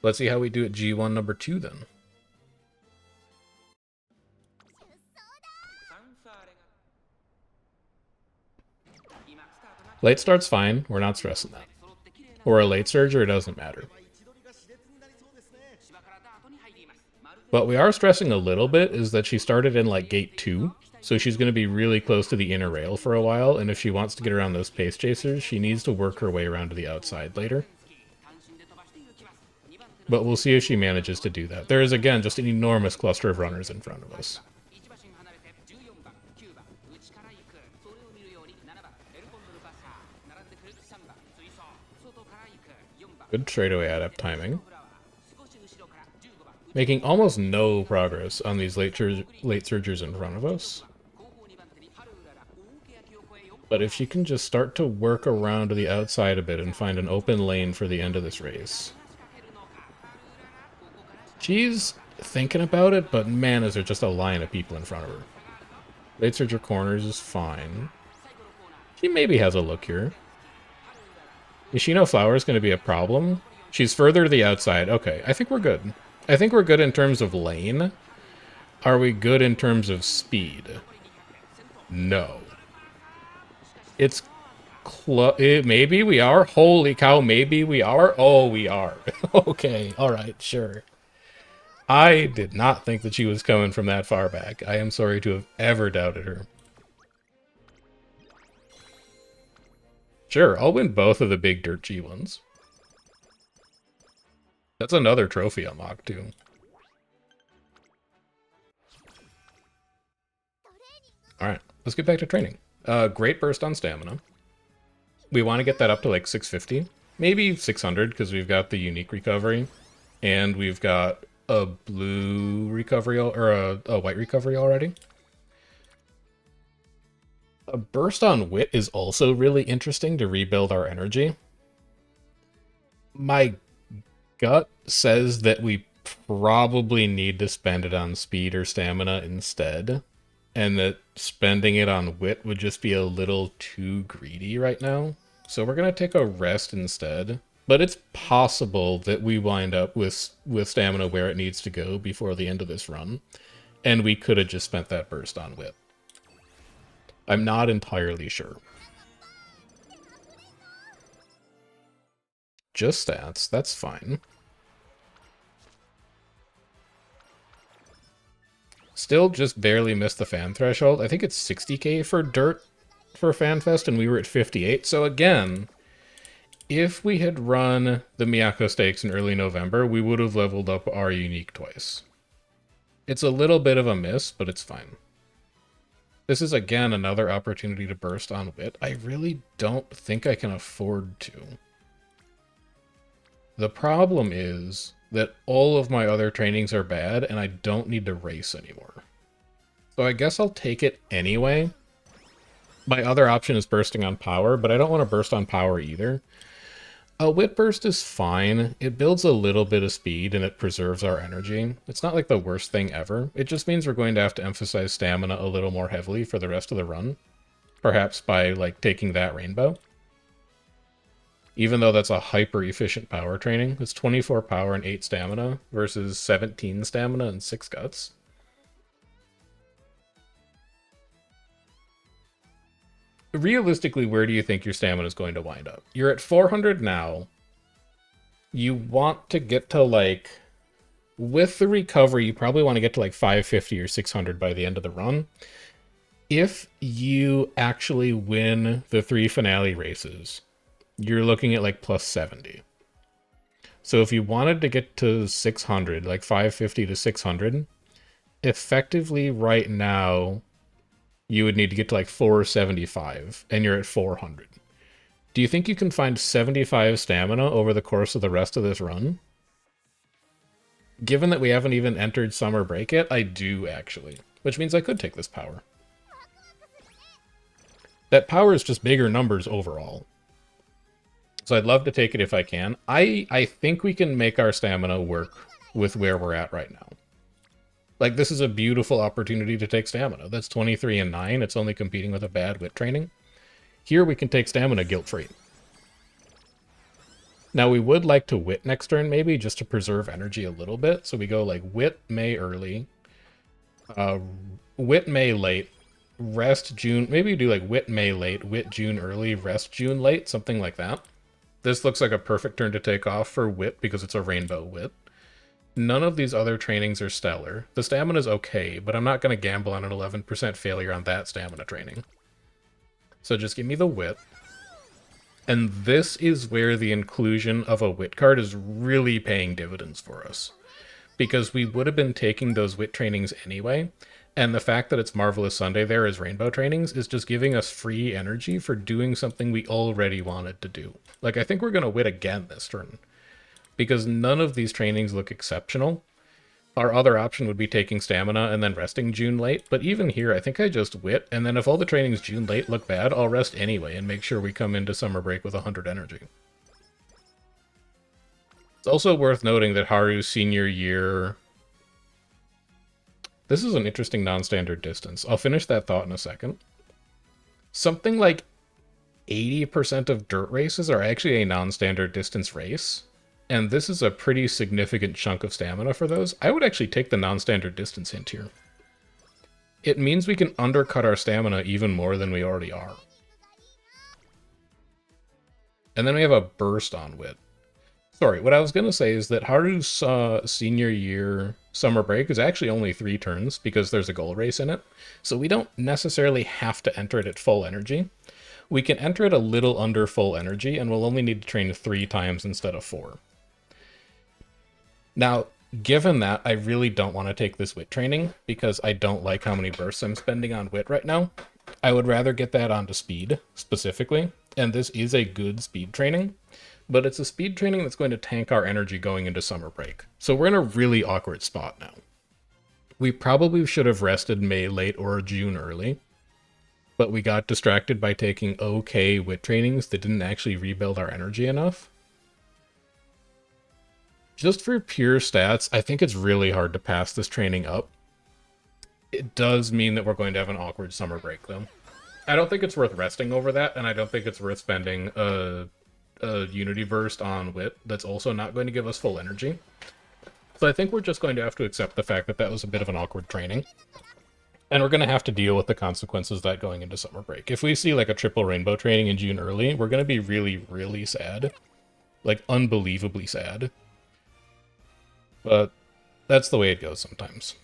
Let's see how we do at G1 number 2 then. Late start's fine. We're not stressing that. Or a late surger, it doesn't matter. What we are stressing a little bit is that she started in like gate 2. So she's going to be really close to the inner rail for a while, and if she wants to get around those pace chasers, she needs to work her way around to the outside later. But we'll see if she manages to do that. There is, again, just an enormous cluster of runners in front of us. Good straightaway adept timing. Making almost no progress on these late surgers in front of us. But if she can just start to work around to the outside a bit and find an open lane for the end of this race. She's thinking about it, but man, is there just a line of people in front of her. Late surger corners is fine. She maybe has a look here. Ishino Flower is going to be a problem. She's further to the outside. Okay, I think we're good. I think we're good in terms of lane. Are we good in terms of speed? No. It's maybe we are. Holy cow, maybe we are. Oh, we are. Okay, all right, sure. I did not think that she was coming from that far back. I am sorry to have ever doubted her. Sure, I'll win both of the big dirt G ones. That's another trophy unlock, too. Alright, let's get back to training. Great burst on stamina. We want to get that up to like 650. Maybe 600, because we've got the unique recovery. And we've got a blue recovery, or a white recovery already. A burst on wit is also really interesting to rebuild our energy. My gut says that we probably need to spend it on speed or stamina instead, and that spending it on wit would just be a little too greedy right now. So we're going to take a rest instead. But it's possible that we wind up with stamina where it needs to go before the end of this run. And we could have just spent that burst on wit. I'm not entirely sure. Just stats, that's fine. Still just barely missed the fan threshold. I think it's 60k for dirt for FanFest, and we were at 58. So again, if we had run the Miyako Stakes in early November, we would have leveled up our unique twice. It's a little bit of a miss, but it's fine. This is, again, another opportunity to burst on wit. I really don't think I can afford to. The problem is that all of my other trainings are bad, and I don't need to race anymore. So I guess I'll take it anyway. My other option is bursting on power, but I don't want to burst on power either. A wit burst is fine. It builds a little bit of speed and it preserves our energy. It's not like the worst thing ever. It just means we're going to have to emphasize stamina a little more heavily for the rest of the run. Perhaps by, like, taking that rainbow. Even though that's a hyper-efficient power training. It's 24 power and 8 stamina versus 17 stamina and 6 guts. Realistically, where do you think your stamina is going to wind up? You're at 400 now. You want to get to, like, with the recovery, you probably want to get to like 550 or 600 by the end of the run. If you actually win the 3 finale races, you're looking at like plus 70. So if you wanted to get to 600, like 550 to 600, effectively right now, you would need to get to like 475, and you're at 400. Do you think you can find 75 stamina over the course of the rest of this run? Given that we haven't even entered summer break yet, I do actually. Which means I could take this power. That power is just bigger numbers overall. So I'd love to take it if I can. I think we can make our stamina work with where we're at right now. Like, this is a beautiful opportunity to take stamina. That's 23 and 9. It's only competing with a bad wit training. Here we can take stamina guilt-free. Now we would like to wit next turn maybe, just to preserve energy a little bit. So we go like wit May early, wit May late, rest June. Maybe we do like wit May late, wit June early, rest June late, something like that. This looks like a perfect turn to take off for wit because it's a rainbow wit. None of these other trainings are stellar. The stamina is okay, but I'm not going to gamble on an 11% failure on that stamina training. So just give me the wit. And this is where the inclusion of a wit card is really paying dividends for us. Because we would have been taking those wit trainings anyway, and the fact that it's Marvelous Sunday there as rainbow trainings is just giving us free energy for doing something we already wanted to do. Like, I think we're going to wit again this turn. Because none of these trainings look exceptional. Our other option would be taking stamina and then resting June late, but even here I think I just wit, and then if all the trainings June late look bad, I'll rest anyway and make sure we come into summer break with 100 energy. It's also worth noting that Haru's senior year... This is an interesting non-standard distance. I'll finish that thought in a second. Something like 80% of dirt races are actually a non-standard distance race. And this is a pretty significant chunk of stamina for those. I would actually take the non-standard distance hint here. It means we can undercut our stamina even more than we already are. And then we have a burst on wit. Sorry, what I was going to say is that Haru's senior year summer break is actually only 3 turns because there's a goal race in it. So we don't necessarily have to enter it at full energy. We can enter it a little under full energy, and we'll only need to train 3 times instead of 4. Now, given that, I really don't want to take this wit training because I don't like how many bursts I'm spending on wit right now. I would rather get that onto speed, specifically, and this is a good speed training, but it's a speed training that's going to tank our energy going into summer break. So we're in a really awkward spot now. We probably should have rested May late or June early, but we got distracted by taking okay wit trainings that didn't actually rebuild our energy enough. Just for pure stats, I think it's really hard to pass this training up. It does mean that we're going to have an awkward summer break, though. I don't think it's worth resting over that, and I don't think it's worth spending a Unity burst on Wit that's also not going to give us full energy. So I think we're just going to have to accept the fact that that was a bit of an awkward training. And we're going to have to deal with the consequences of that going into summer break. If we see like a triple rainbow training in June early, we're going to be really, really sad. Like, unbelievably sad. But that's the way it goes sometimes.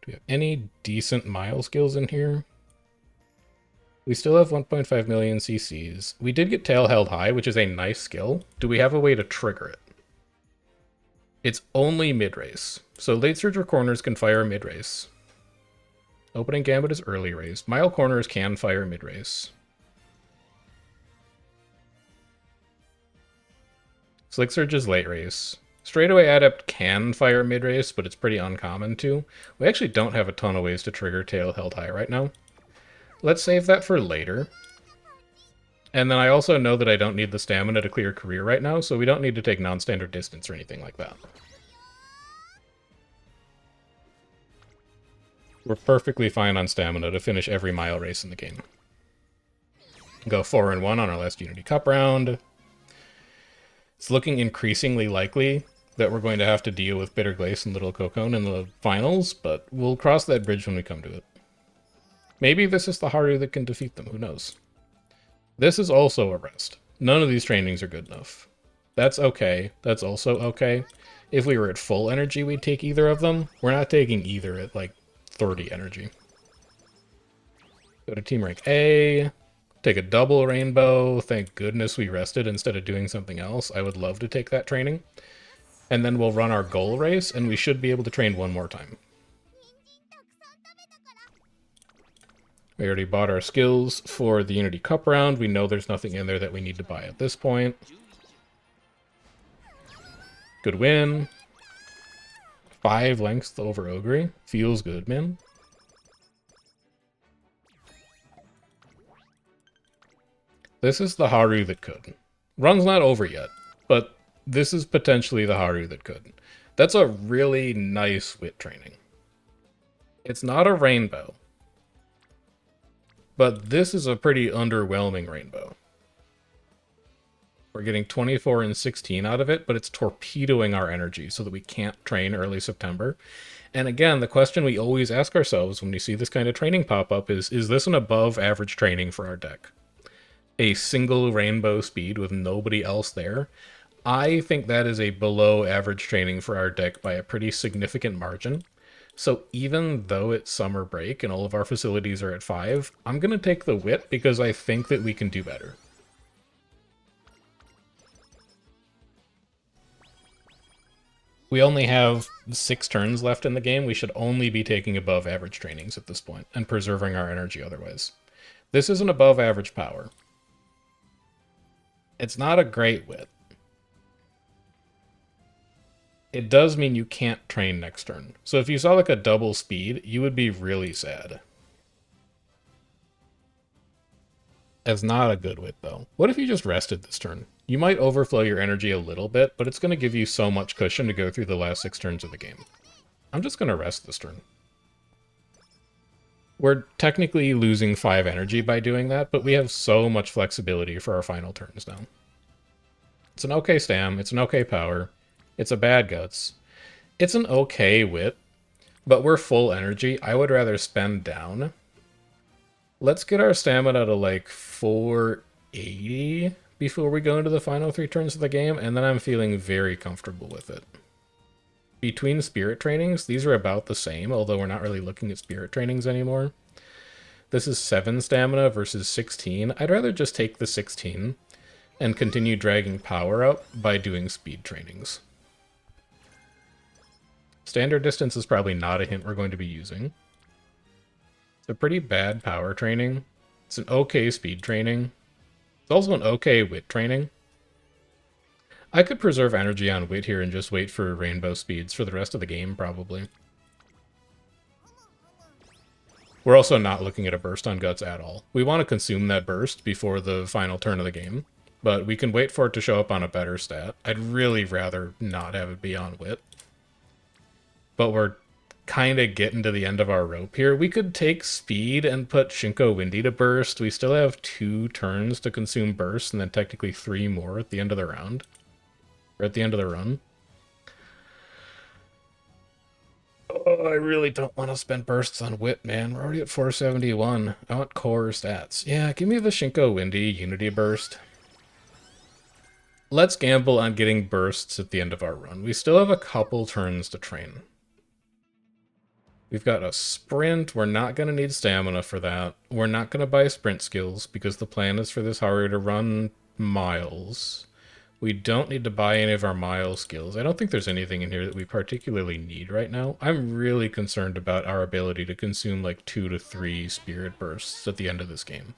Do we have any decent mile skills in here? We still have 1.5 million CCs. We did get tail held high, which is a nice skill. Do we have a way to trigger it? It's only mid-race. So late surge or corners can fire mid-race. Opening gambit is early race. Mile corners can fire mid-race. Slick surge is late race. Straightaway adept can fire mid-race, but it's pretty uncommon too. We actually don't have a ton of ways to trigger tail held high right now. Let's save that for later. And then I also know that I don't need the stamina to clear career right now, so we don't need to take non-standard distance or anything like that. We're perfectly fine on stamina to finish every mile race in the game. Go 4-1 on our last Unity Cup round. It's looking increasingly likely that we're going to have to deal with Bitter Glace and Little Cocone in the finals, but we'll cross that bridge when we come to it. Maybe this is the Haru that can defeat them, who knows. This is also a rest. None of these trainings are good enough. That's okay. That's also okay. If we were at full energy, we'd take either of them. We're not taking either at, like, 30 energy. Go to Team Rank A. Take a double rainbow. Thank goodness we rested instead of doing something else. I would love to take that training. And then we'll run our goal race, and we should be able to train one more time. We already bought our skills for the Unity Cup round. We know there's nothing in there that we need to buy at this point. Good win. 5 lengths over Ogre. Feels good, man. This is the Haru that could. Run's not over yet, but this is potentially the Haru that could. That's a really nice wit training. It's not a rainbow, but this is a pretty underwhelming rainbow. We're getting 24 and 16 out of it, but it's torpedoing our energy so that we can't train early September. And again, the question we always ask ourselves when we see this kind of training pop up is this an above average training for our deck? A single rainbow speed with nobody else there? I think that is a below average training for our deck by a pretty significant margin. So even though it's summer break and all of our facilities are at 5, I'm going to take the wit because I think that we can do better. We only have 6 turns left in the game. We should only be taking above average trainings at this point and preserving our energy otherwise. This is an above average power. It's not a great wit. It does mean you can't train next turn. So if you saw like a double speed, you would be really sad. That's not a good wit though. What if you just rested this turn? You might overflow your energy a little bit, but it's going to give you so much cushion to go through the last 6 turns of the game. I'm just going to rest this turn. We're technically losing 5 energy by doing that, but we have so much flexibility for our final turns now. It's an okay stam, it's an okay power, it's a bad guts. It's an okay wit, but we're full energy. I would rather spend down. Let's get our stamina to like 480 before we go into the final 3 turns of the game, and then I'm feeling very comfortable with it. Between spirit trainings, these are about the same, although we're not really looking at spirit trainings anymore. This is 7 stamina versus 16. I'd rather just take the 16 and continue dragging power up by doing speed trainings. Standard distance is probably not a hint we're going to be using. It's a pretty bad power training. It's an okay speed training. It's also an okay wit training. I could preserve energy on wit here and just wait for rainbow speeds for the rest of the game, probably. We're also not looking at a burst on guts at all. We want to consume that burst before the final turn of the game, but we can wait for it to show up on a better stat. I'd really rather not have it be on wit. But we're kind of getting to the end of our rope here. We could take speed and put Shinko Windy to burst. We still have 2 turns to consume burst, and then technically 3 more at the end of the round. Or at the end of the run. Oh, I really don't want to spend bursts on Wit, man. We're already at 471. I want core stats. Yeah, give me the Shinko Windy Unity burst. Let's gamble on getting bursts at the end of our run. We still have a couple turns to train. We've got a sprint. We're not going to need stamina for that. We're not going to buy sprint skills because the plan is for this Haru to run miles. We don't need to buy any of our mile skills. I don't think there's anything in here that we particularly need right now. I'm really concerned about our ability to consume like 2 to 3 spirit bursts at the end of this game.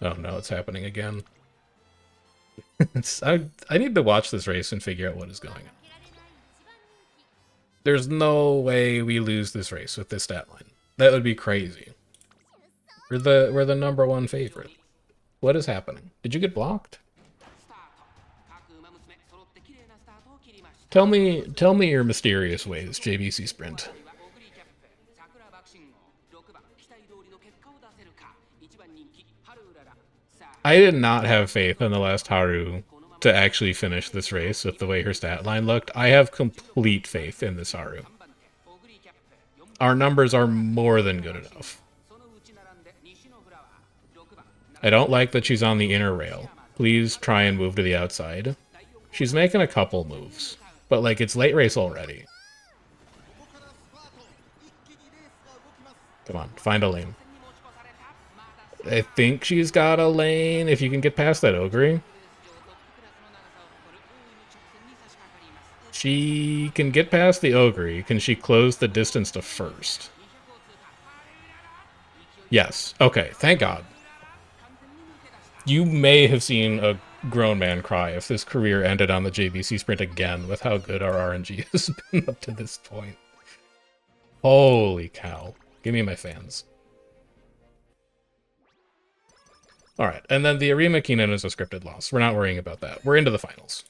Oh no, it's happening again. I need to watch this race and figure out what is going on. There's no way we lose this race with this stat line. That would be crazy. We're the #1 favorite. What is happening? Did you get blocked? Tell me your mysterious ways, JBC Sprint. I did not have faith in the last Haru to actually finish this race with the way her stat line looked. I have complete faith in this Haru. Our numbers are more than good enough. I don't like that she's on the inner rail. Please try and move to the outside. She's making a couple moves, but like it's late race already. Come on, find a lane. I think she's got a lane if you can get past that ogre. She can get past the ogre. Can she close the distance to first? Yes. Okay, thank God. You may have seen a grown man cry if this career ended on the JBC Sprint again with how good our RNG has been up to this point. Holy cow. Give me my fans. Alright, and then the Arima Keenan is a scripted loss. We're not worrying about that. We're into the finals.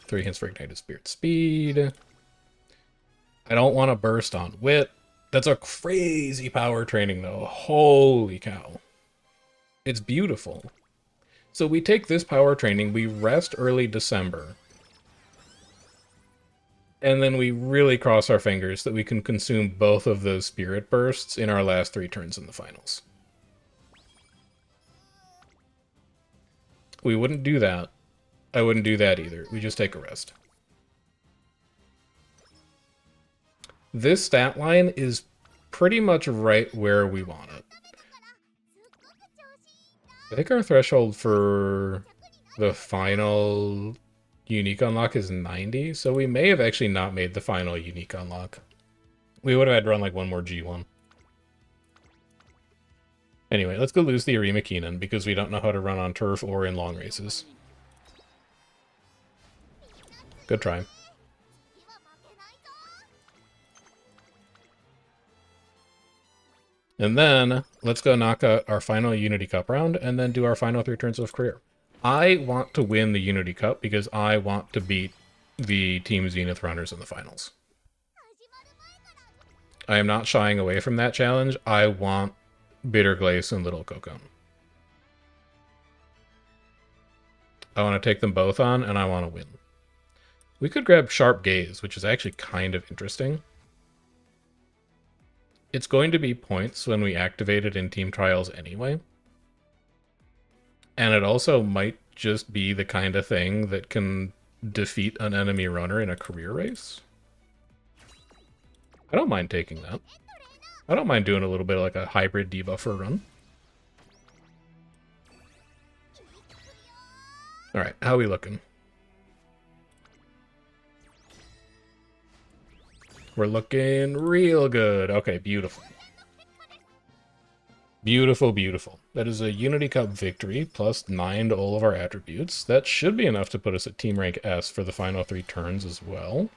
Three hints for Ignited Spirit Speed. I don't want to burst on Wit. That's a crazy power training, though. Holy cow. It's beautiful. So we take this power training, we rest early December. And then we really cross our fingers that we can consume both of those spirit bursts in our last 3 turns in the finals. We wouldn't do that. I wouldn't do that either. We just take a rest. This stat line is pretty much right where we want it. I think our threshold for the final unique unlock is 90, so we may have actually not made the final unique unlock. We would have had to run like one more G1. Anyway, let's go lose the Arima Keenan because we don't know how to run on turf or in long races. Good try. And then let's go knock out our final Unity Cup round and then do our final 3 turns of career. I want to win the Unity Cup because I want to beat the Team Zenith runners in the finals. I am not shying away from that challenge. I want Bitter Glace and Little Kokon. I want to take them both on, and I want to win. We could grab Sharp Gaze, which is actually kind of interesting. It's going to be points when we activate it in team trials anyway. And it also might just be the kind of thing that can defeat an enemy runner in a career race. I don't mind taking that. I don't mind doing a little bit of like a hybrid debuffer run. Alright, how are we looking? We're looking real good. Okay, beautiful. Beautiful, beautiful. That is a Unity Cup victory, plus 9 to all of our attributes. That should be enough to put us at Team Rank S for the final 3 turns as well,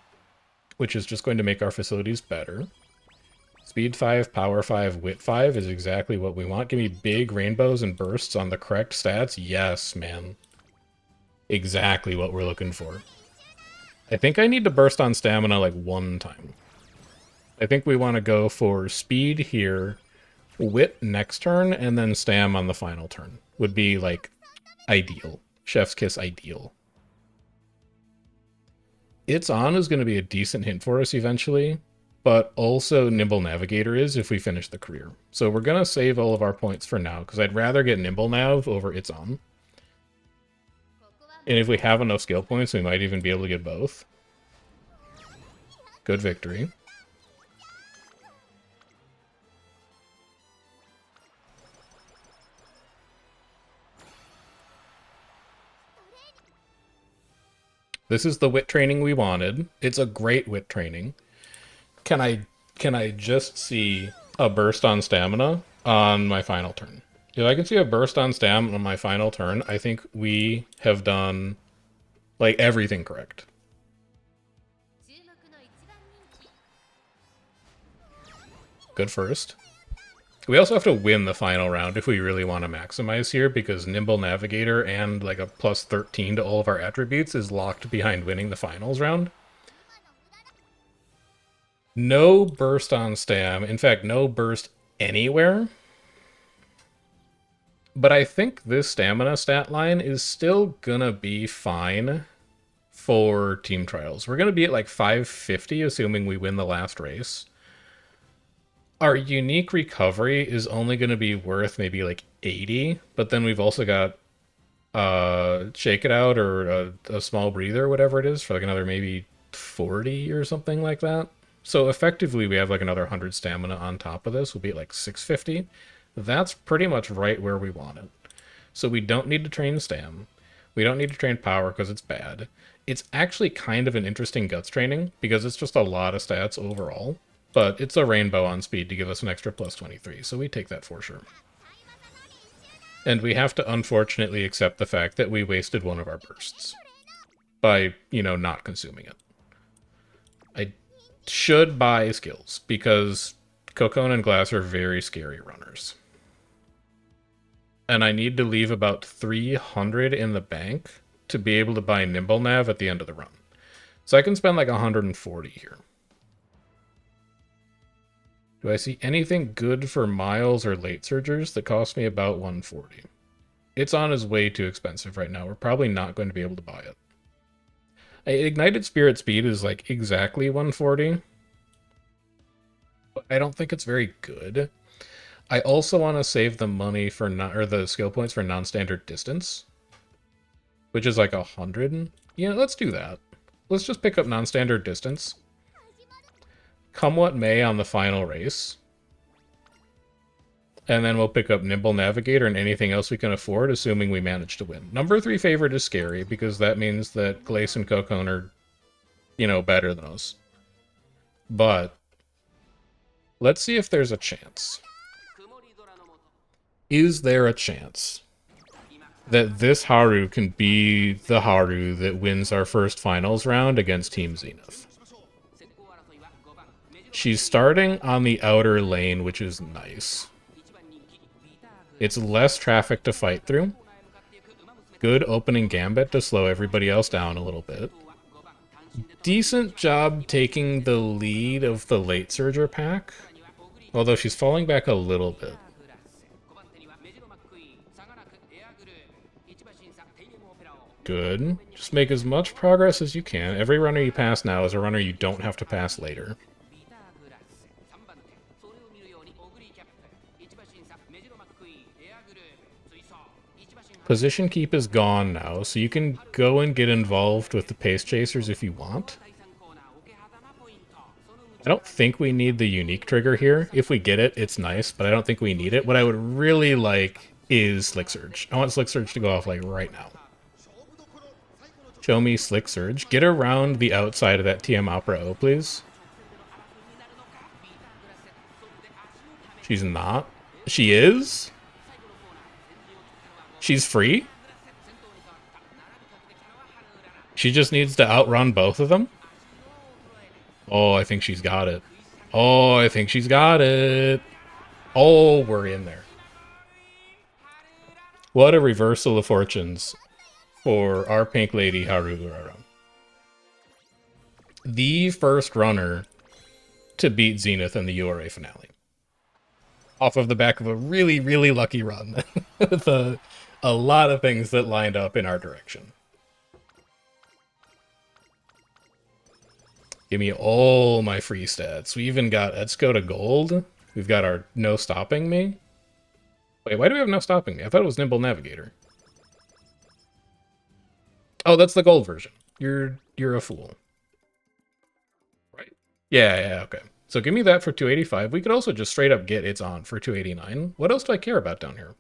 which is just going to make our facilities better. Speed 5, Power 5, Wit 5 is exactly what we want. Give me big rainbows and bursts on the correct stats. Yes, man. Exactly what we're looking for. I think I need to burst on stamina like one time. I think we want to go for speed here, wit next turn, and then stam on the final turn. Would be like ideal. Chef's kiss ideal. It's on is going to be a decent hint for us eventually, but also Nimble Navigator is if we finish the career. So we're going to save all of our points for now, because I'd rather get Nimble Nav over It's on. And if we have enough skill points, we might even be able to get both. Good victory. This is the wit training we wanted. It's a great wit training. Can I just see a burst on stamina on my final turn? If I can see a burst on stamina on my final turn, I think we have done like everything correct. Good first. We also have to win the final round if we really want to maximize here, because Nimble Navigator and like a plus 13 to all of our attributes is locked behind winning the finals round. No burst on stam. In fact, no burst anywhere. But I think this stamina stat line is still gonna be fine for team trials. We're gonna be at like 550, assuming we win the last race. Our unique recovery is only going to be worth maybe like 80, but then we've also got Shake It Out or a small breather or whatever it is for like another maybe 40 or something like that. So effectively we have like another 100 stamina on top of this. We'll be at like 650. That's pretty much right where we want it. So we don't need to train stam. We don't need to train power because it's bad. It's actually kind of an interesting guts training because it's just a lot of stats overall. But it's a rainbow on speed to give us an extra plus 23, so we take that for sure. And we have to unfortunately accept the fact that we wasted one of our bursts by, you know, not consuming it. I should buy skills, because Cocone and Glass are very scary runners. And I need to leave about 300 in the bank to be able to buy Nimble Nav at the end of the run. So I can spend like 140 here. Do I see anything good for Miles or Late Surgers that cost me about 140? It's on is way too expensive right now. We're probably not going to be able to buy it. Ignited Spirit Speed is like exactly 140. But I don't think it's very good. I also want to save the money for the skill points for non-standard distance, which is like 100. Yeah, let's do that. Let's just pick up non-standard distance. Come what may on the final race. And then we'll pick up Nimble Navigator and anything else we can afford, assuming we manage to win. Number 3 favorite is scary, because that means that Glace and Cocone are, you know, better than us. But let's see if there's a chance. Is there a chance that this Haru can be the Haru that wins our first finals round against Team Zenith? She's starting on the outer lane, which is nice. It's less traffic to fight through. Good opening gambit to slow everybody else down a little bit. Decent job taking the lead of the Late Surger pack, although she's falling back a little bit. Good. Just make as much progress as you can. Every runner you pass now is a runner you don't have to pass later. Position keep is gone now, so you can go and get involved with the pace chasers if you want. I don't think we need the unique trigger here. If we get it, it's nice, but I don't think we need it. What I would really like is Slick Surge. I want Slick Surge to go off like right now. Show me Slick Surge. Get around the outside of that TM Opera O, please. She's not. She is? She's free? She just needs to outrun both of them? Oh, I think she's got it. Oh, I think she's got it. Oh, we're in there. What a reversal of fortunes for our pink lady Haru Urara. The first runner to beat Zenith in the URA finale. Off of the back of a really, really lucky run. With a lot of things that lined up in our direction. Give me all my free stats. We even got Etsuko to gold. We've got our no stopping me. Wait, why do we have no stopping me? I thought it was Nimble Navigator. Oh, that's the gold version. You're a fool. Right? Yeah, okay. So give me that for 285. We could also just straight up get It's On for 289. What else do I care about down here?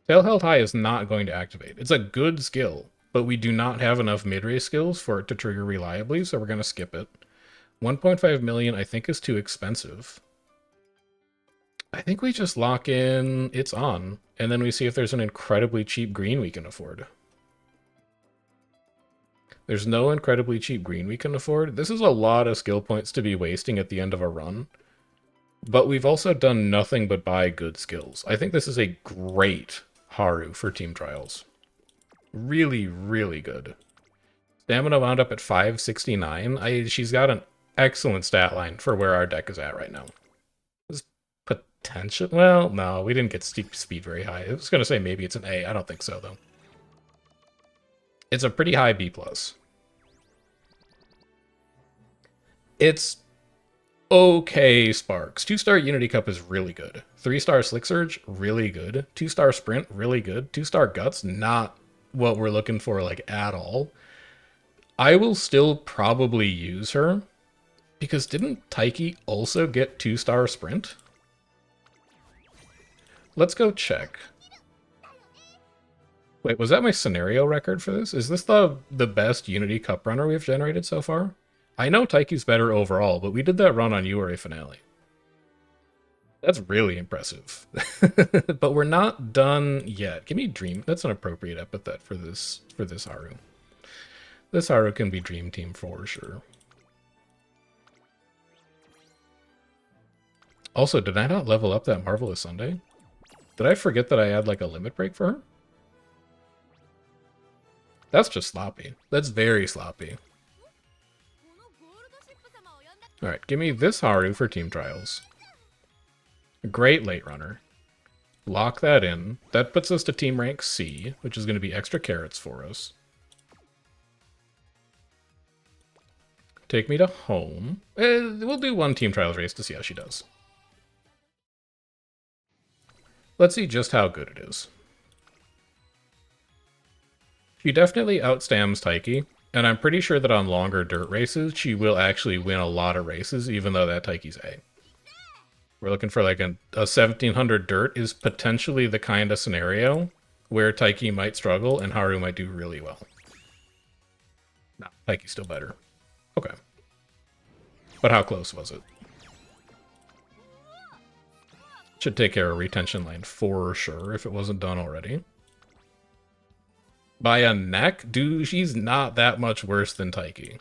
Tail Held High is not going to activate. It's a good skill, but we do not have enough mid-race skills for it to trigger reliably, so we're going to skip it. 1.5 million I think is too expensive. I think we just lock in It's On, and then we see if there's an incredibly cheap green we can afford. There's no incredibly cheap green we can afford. This is a lot of skill points to be wasting at the end of a run. But we've also done nothing but buy good skills. I think this is a great Haru for team trials. Really, really good. Stamina wound up at 569. She's got an excellent stat line for where our deck is at right now. This potential... Well, no, we didn't get speed very high. I was going to say maybe it's an A. I don't think so, though. It's a pretty high B+. It's okay Sparks. 2-star Unity Cup is really good. 3-star Slick Surge, really good. 2-star Sprint, really good. 2-star Guts, not what we're looking for, like, at all. I will still probably use her, because didn't Taiki also get 2-star Sprint? Let's go check. Wait, was that my scenario record for this? Is this the best Unity Cup runner we've generated so far? I know Taiki's better overall, but we did that run on URA finale. That's really impressive. But we're not done yet. Give me Dream. That's an appropriate epithet for this Haru. This Haru can be Dream Team for sure. Also, did I not level up that Marvelous Sunday? Did I forget that I had like a limit break for her? That's just sloppy. That's very sloppy. Alright, give me this Haru for team trials. A great late runner. Lock that in. That puts us to team rank C, which is going to be extra carrots for us. Take me to home. We'll do one team trials race to see how she does. Let's see just how good it is. She definitely outstams Taiki, and I'm pretty sure that on longer dirt races, she will actually win a lot of races, even though that Taiki's A. We're looking for like a 1700 dirt is potentially the kind of scenario where Taiki might struggle and Haru might do really well. No, Taiki's still better. Okay. But how close was it? Should take care of retention lane for sure if it wasn't done already. By a neck? Dude, she's not that much worse than Taiki.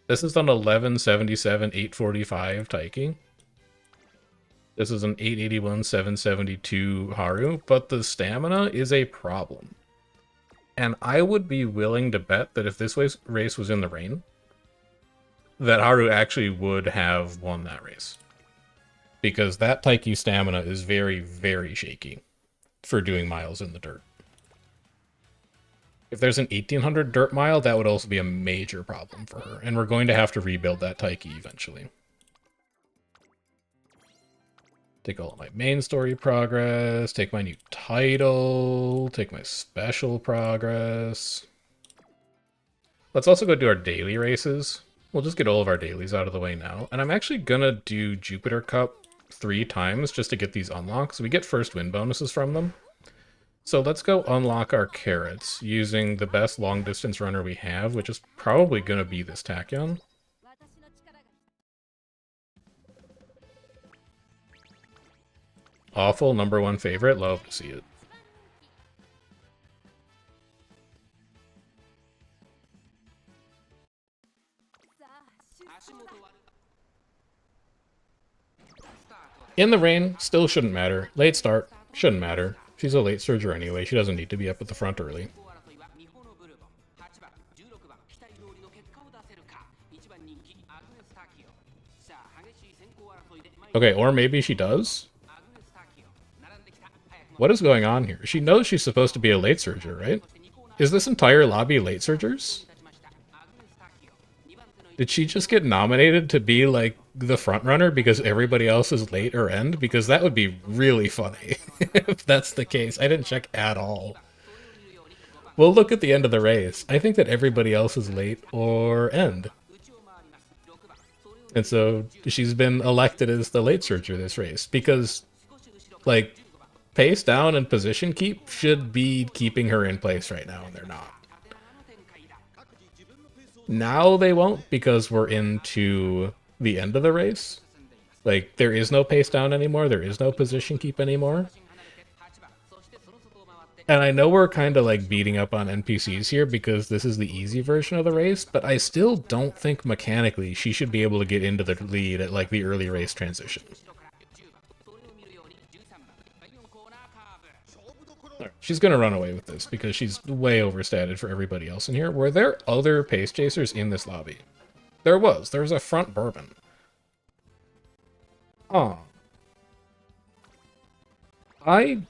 This is an 1177, 845 Taiki. This is an 881, 772 Haru, but the stamina is a problem. And I would be willing to bet that if this race was in the rain, that Haru actually would have won that race. Because that Taiki stamina is very, very shaky for doing miles in the dirt. If there's an 1800 dirt mile, that would also be a major problem for her. And we're going to have to rebuild that Taiki eventually. Take all of my main story progress, take my new title, take my special progress. Let's also go do our daily races. We'll just get all of our dailies out of the way now. And I'm actually gonna do Jupiter Cup 3 times just to get these unlocks. We get first win bonuses from them. So let's go unlock our carrots using the best long distance runner we have, which is probably gonna be this Tachyon. Awful, #1 favorite, love to see it. In the rain, still shouldn't matter. Late start, shouldn't matter. She's a late surger anyway. She doesn't need to be up at the front early. Okay, or maybe she does? What is going on here? She knows she's supposed to be a late surger, right? Is this entire lobby late surgers? Did she just get nominated to be, like, the front runner because everybody else is late or end? Because that would be really funny if that's the case. I didn't check at all. We'll look at the end of the race. I think that everybody else is late or end. And so she's been elected as the late surger this race because, like, pace down and position keep should be keeping her in place right now, and they're not. Now they won't because we're into the end of the race. Like, there is no pace down anymore. There is no position keep anymore. And I know we're kind of like beating up on NPCs here because this is the easy version of the race, but I still don't think mechanically she should be able to get into the lead at like the early race transition. Right, she's going to run away with this because she's way overstated for everybody else in here. Were there other pace chasers in this lobby? There was. There was a front bourbon. Oh. I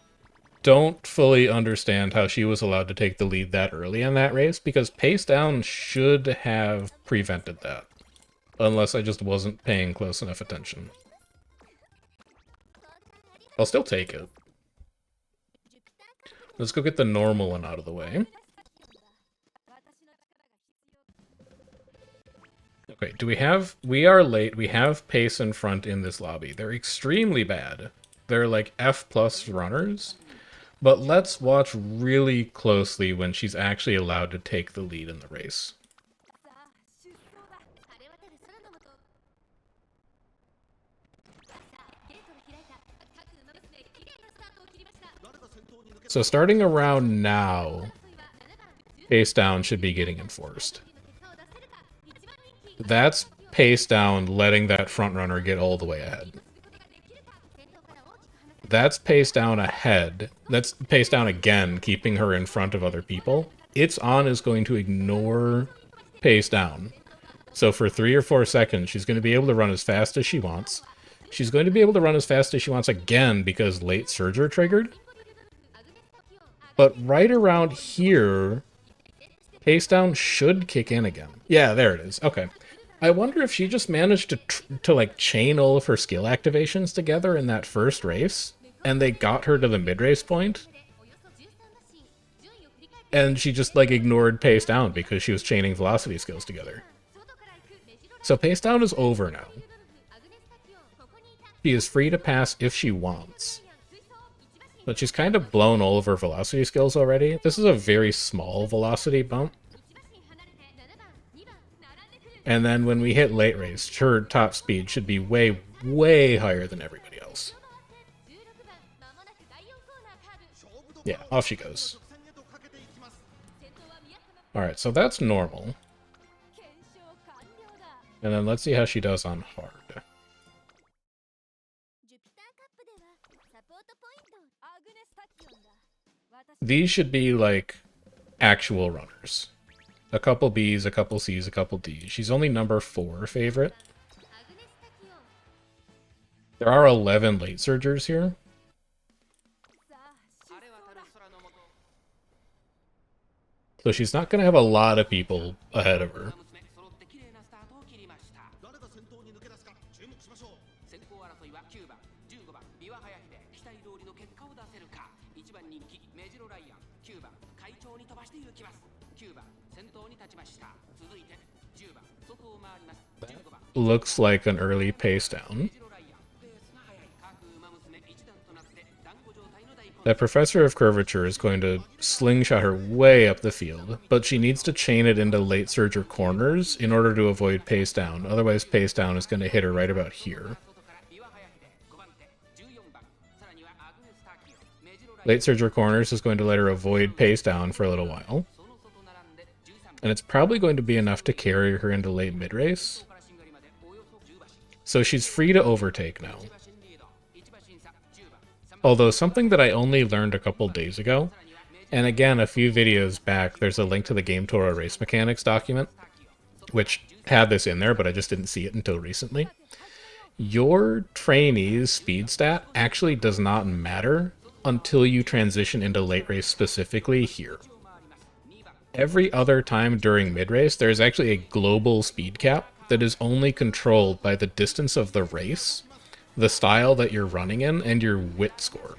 don't fully understand how she was allowed to take the lead that early in that race, because pace down should have prevented that. Unless I just wasn't paying close enough attention. I'll still take it. Let's go get the normal one out of the way. Okay, do we have... We are late. We have pace in front in this lobby. They're extremely bad. They're like F+ runners. But let's watch really closely when she's actually allowed to take the lead in the race. So starting around now, pace down should be getting enforced. That's pace down letting that front runner get all the way ahead. That's pace down ahead. That's pace down again, keeping her in front of other people. It's on is going to ignore pace down. So for 3 or 4 seconds, she's going to be able to run as fast as she wants. She's going to be able to run as fast as she wants again because late surger triggered. But right around here, pace down should kick in again. Yeah, there it is. Okay. I wonder if she just managed to like chain all of her skill activations together in that first race, and they got her to the mid-race point, and she just like ignored pace down because she was chaining velocity skills together. So pace down is over now. She is free to pass if she wants. But she's kind of blown all of her velocity skills already. This is a very small velocity bump. And then when we hit late race, her top speed should be way, way higher than everybody else. Yeah, off she goes. Alright, so that's normal. And then let's see how she does on hard. These should be, like, actual runners. A couple Bs, a couple Cs, a couple Ds. She's only number 4 favorite. There are 11 late surgers here. So she's not going to have a lot of people ahead of her. Looks like an early pace down. That Professor of Curvature is going to slingshot her way up the field, but she needs to chain it into late surger corners in order to avoid pace down. Otherwise, pace down is going to hit her right about here. Late surger corners is going to let her avoid pace down for a little while. And it's probably going to be enough to carry her into late mid-race. So she's free to overtake now. Although something that I only learned a couple days ago, and again, a few videos back, there's a link to the Game Torah race mechanics document, which had this in there, but I just didn't see it until recently. Your trainee's speed stat actually does not matter until you transition into late race, specifically here. Every other time during mid-race, there's actually a global speed cap that is only controlled by the distance of the race, the style that you're running in, and your wit score.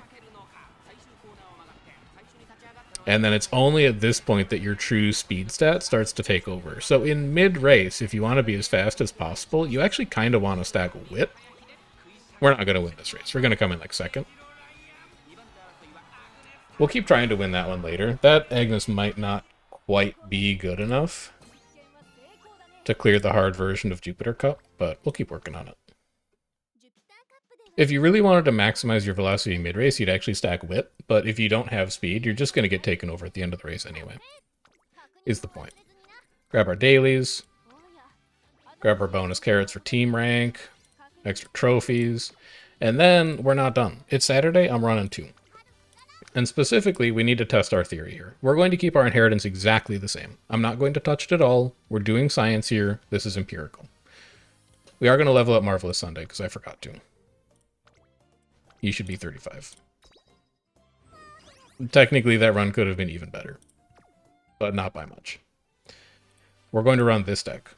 And then it's only at this point that your true speed stat starts to take over. So in mid-race, if you want to be as fast as possible, you actually kind of want to stack wit. We're not going to win this race. We're going to come in like second. We'll keep trying to win that one later. That Agnes might not quite be good enough to clear the hard version of Jupiter Cup, but we'll keep working on it. If you really wanted to maximize your velocity mid-race, you'd actually stack wit, but if you don't have speed, you're just going to get taken over at the end of the race anyway, is the point. Grab our dailies, grab our bonus carrots for team rank, extra trophies, and then we're not done. It's Saturday, I'm running 2. And specifically, we need to test our theory here. We're going to keep our inheritance exactly the same. I'm not going to touch it at all. We're doing science here. This is empirical. We are going to level up Marvelous Sunday, because I forgot to. You should be 35. Technically, that run could have been even better, but not by much. We're going to run this deck.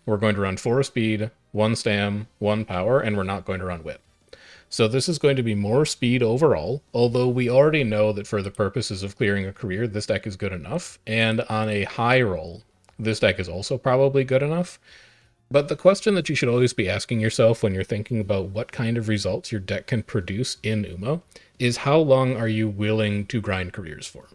We're going to run 4 speed, 1 stam, 1 power, and we're not going to run wit. So this is going to be more speed overall, although we already know that for the purposes of clearing a career, this deck is good enough, and on a high roll, this deck is also probably good enough. But the question that you should always be asking yourself when you're thinking about what kind of results your deck can produce in Uma is how long are you willing to grind careers for?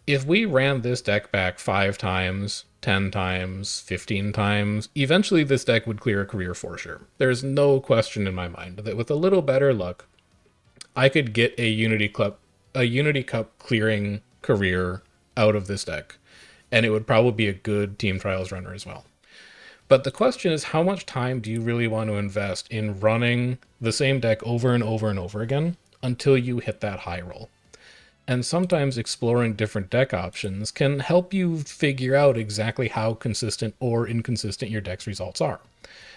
If we ran this deck back 5 times, 10 times, 15 times, eventually this deck would clear a career for sure. There's no question in my mind that with a little better luck, I could get a Unity Cup clearing career out of this deck, and it would probably be a good Team Trials runner as well. But the question is, how much time do you really want to invest in running the same deck over and over and over again until you hit that high roll? And sometimes exploring different deck options can help you figure out exactly how consistent or inconsistent your deck's results are.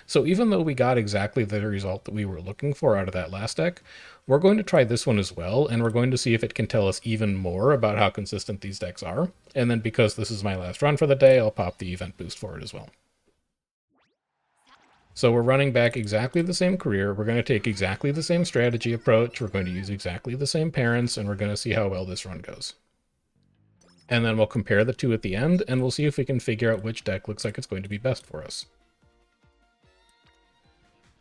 So even though we got exactly the result that we were looking for out of that last deck, we're going to try this one as well, and we're going to see if it can tell us even more about how consistent these decks are. And then because this is my last run for the day, I'll pop the event boost for it as well. So we're running back exactly the same career, we're going to take exactly the same strategy approach, we're going to use exactly the same parents, and we're going to see how well this run goes. And then we'll compare the two at the end, and we'll see if we can figure out which deck looks like it's going to be best for us.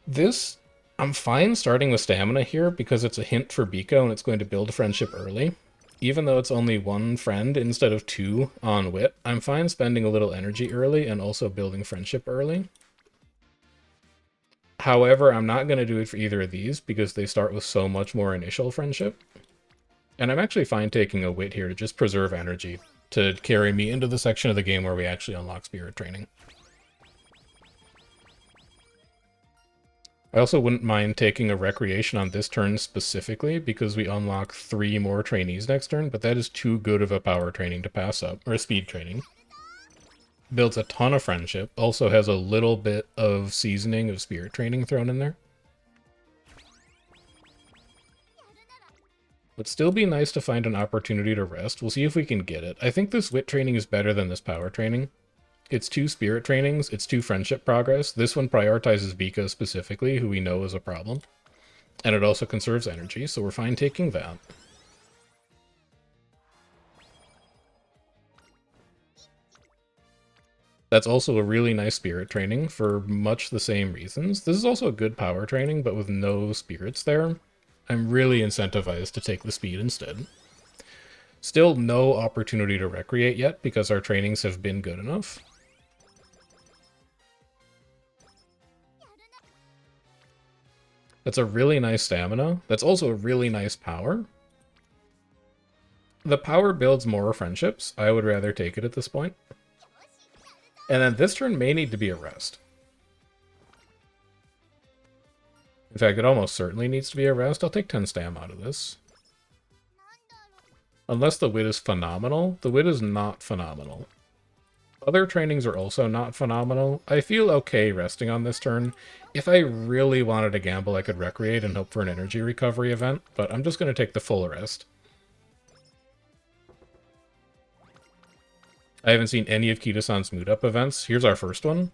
This, I'm fine starting with stamina here because it's a hint for Biko and it's going to build friendship early. Even though it's only 1 friend instead of 2 on wit, I'm fine spending a little energy early and also building friendship early. However, I'm not going to do it for either of these because they start with so much more initial friendship. And I'm actually fine taking a wit here to just preserve energy, to carry me into the section of the game where we actually unlock spirit training. I also wouldn't mind taking a recreation on this turn specifically because we unlock 3 more trainees next turn, but that is too good of a power training to pass up, or a speed training. Builds a ton of friendship, also has a little bit of seasoning of spirit training thrown in there. Would still be nice to find an opportunity to rest. We'll see if we can get it. I think this wit training is better than this power training. It's 2 spirit trainings, it's 2 friendship progress. This one prioritizes Vika specifically, who we know is a problem. And it also conserves energy, so we're fine taking that. That's also a really nice spirit training for much the same reasons. This is also a good power training, but with no spirits there. I'm really incentivized to take the speed instead. Still no opportunity to recreate yet, because our trainings have been good enough. That's a really nice stamina. That's also a really nice power. The power builds more friendships. I would rather take it at this point. And then this turn may need to be a rest. In fact, it almost certainly needs to be a rest. I'll take 10 stam out of this. Unless the wit is phenomenal. The wit is not phenomenal. Other trainings are also not phenomenal. I feel okay resting on this turn. If I really wanted to gamble, I could recreate and hope for an energy recovery event, but I'm just going to take the full rest. I haven't seen any of Kita-san's mood up events. Here's our first one.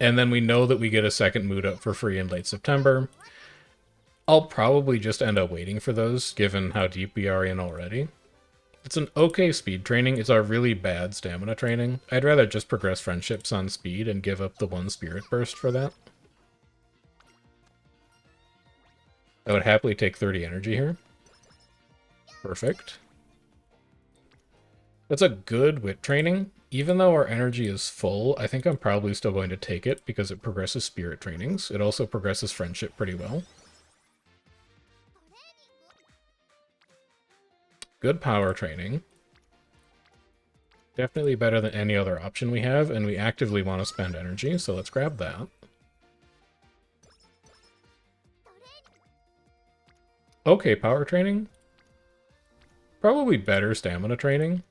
And then we know that we get a second mood up for free in late September. I'll probably just end up waiting for those, given how deep we are in already. It's an okay speed training. It's our really bad stamina training. I'd rather just progress friendships on speed and give up the one spirit burst for that. I would happily take 30 energy here. Perfect. That's a good wit training. Even though our energy is full, I think I'm probably still going to take it because it progresses spirit trainings. It also progresses friendship pretty well. Good power training. Definitely better than any other option we have, and we actively want to spend energy, so let's grab that. Okay, power training. Probably better stamina training.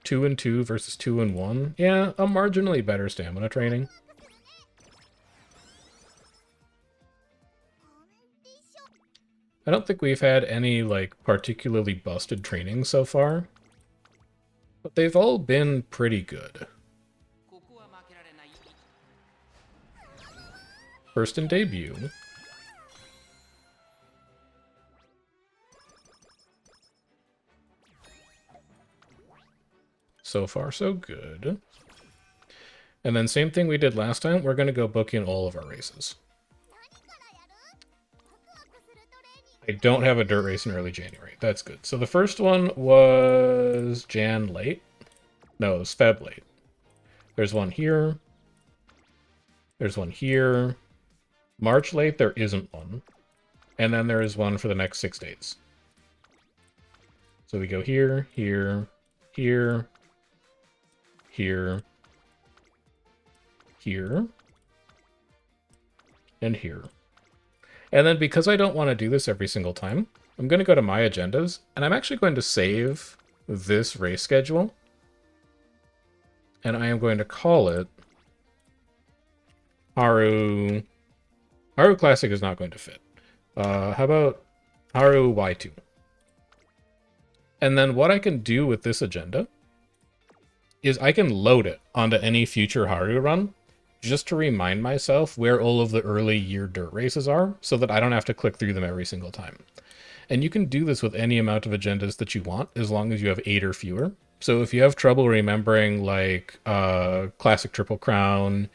2 and 2 versus 2 and 1. Yeah, a marginally better stamina training. I don't think we've had any, like, particularly busted trainings so far. But they've all been pretty good. First in debut. So far, so good. And then same thing we did last time, we're going to go book in all of our races. I don't have a dirt race in early January. That's good. So the first one was Jan late. No, it was Feb late. There's one here. There's one here. March late, there isn't one. And then there is one for the next 6 days. So we go here, here, here, here, here, and here. And then because I don't want to do this every single time, I'm going to go to my agendas, and I'm actually going to save this race schedule. And I am going to call it Haru... Haru Classic is not going to fit. How about Haru Y2? And then what I can do with this agenda is I can load it onto any future Haru run just to remind myself where all of the early year dirt races are so that I don't have to click through them every single time. And you can do this with any amount of agendas that you want as long as you have 8 or fewer. So if you have trouble remembering like Classic Triple Crown,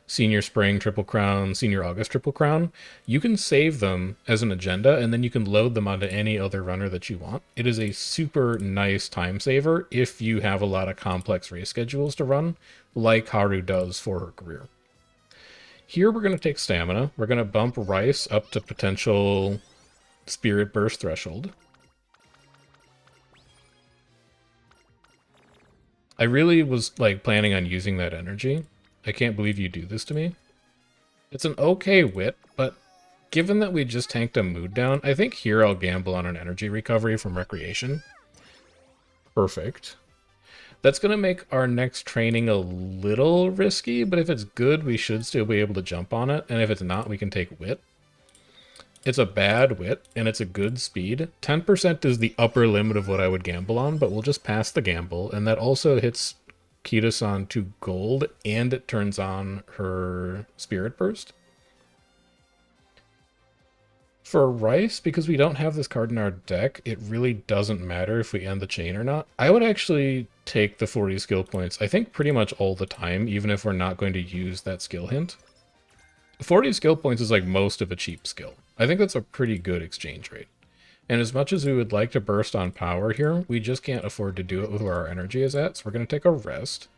Senior Spring Triple Crown, Senior August Triple Crown, you can save them as an agenda and then you can load them onto any other runner that you want. It is a super nice time saver if you have a lot of complex race schedules to run, like Haru does for her career. Here we're going to take stamina. We're going to bump Rice up to potential Spirit Burst threshold. I really was like planning on using that energy. I can't believe you do this to me. It's an okay wit, but given that we just tanked a mood down, I think here I'll gamble on an energy recovery from recreation. Perfect. That's going to make our next training a little risky, but if it's good, we should still be able to jump on it. And if it's not, we can take wit. It's a bad wit, and it's a good speed. 10% is the upper limit of what I would gamble on, but we'll just pass the gamble. And that also hits Kita-san to gold, and it turns on her Spirit Burst. For Rice, because we don't have this card in our deck, it really doesn't matter if we end the chain or not. I would actually take the 40 skill points, I think pretty much all the time, even if we're not going to use that skill hint. 40 skill points is like most of a cheap skill. I think that's a pretty good exchange rate. And as much as we would like to burst on power here, we just can't afford to do it with where our energy is at, so we're going to take a rest.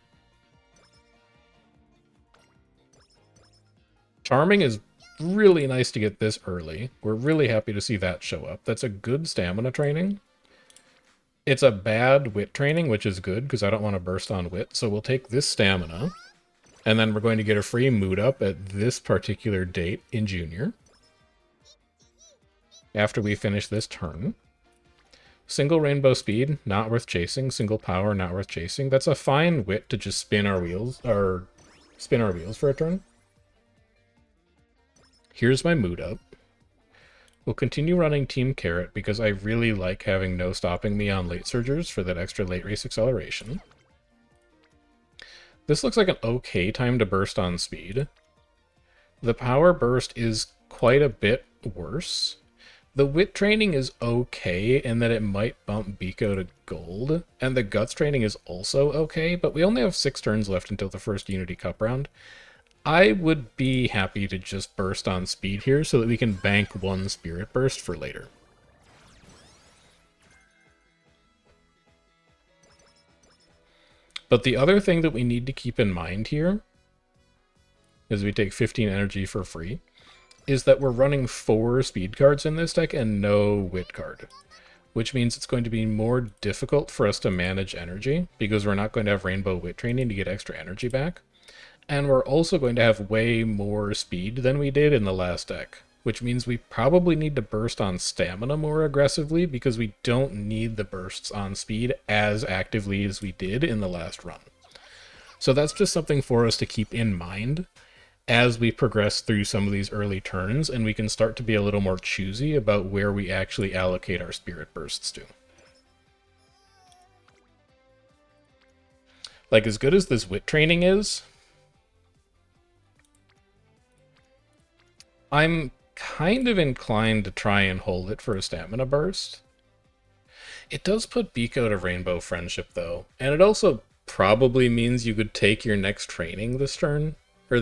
Charming is really nice to get this early. We're really happy to see that show up. That's a good stamina training. It's a bad wit training, which is good, because I don't want to burst on wit, so we'll take this stamina. And then we're going to get a free mood up at this particular date in Junior. After we finish this turn. Single rainbow speed, not worth chasing. Single power, not worth chasing. That's a fine wit to just spin our wheels for a turn. Here's my mood up. We'll continue running Team Carrot because I really like having no stopping me on late surgers for that extra late race acceleration. This looks like an okay time to burst on speed. The power burst is quite a bit worse. The wit training is okay in that it might bump Biko to gold, and the guts training is also okay, but we only have 6 turns left until the first Unity Cup round. I would be happy to just burst on speed here so that we can bank 1 spirit burst for later. But the other thing that we need to keep in mind here, as we take 15 energy for free, is that we're running 4 speed cards in this deck and no wit card, which means it's going to be more difficult for us to manage energy because we're not going to have rainbow wit training to get extra energy back. And we're also going to have way more speed than we did in the last deck, which means we probably need to burst on stamina more aggressively because we don't need the bursts on speed as actively as we did in the last run. So that's just something for us to keep in mind as we progress through some of these early turns, and we can start to be a little more choosy about where we actually allocate our spirit bursts to. Like, as good as this wit training is, I'm kind of inclined to try and hold it for a stamina burst. It does put Biko to Rainbow Friendship, though, and it also probably means you could take your next training this turn, or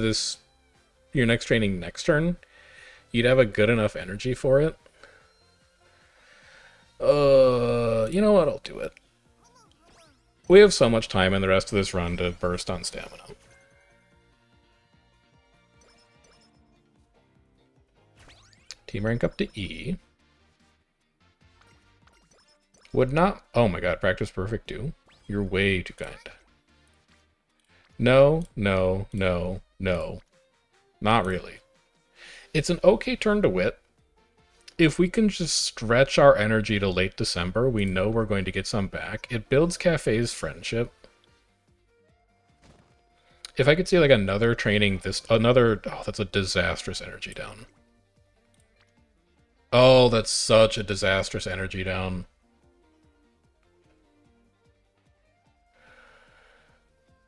your next training next turn. You'd have a good enough energy for it. You know what? I'll do it. We have so much time in the rest of this run to burst on stamina. Team rank up to E. Would not... Oh my god, practice perfect too. You're way too kind. No, no, no, no. Not really. It's an okay turn to wit. If we can just stretch our energy to late December, we know we're going to get some back. It builds Cafe's friendship. If I could see like another training oh, that's a disastrous energy down. Oh, that's such a disastrous energy down.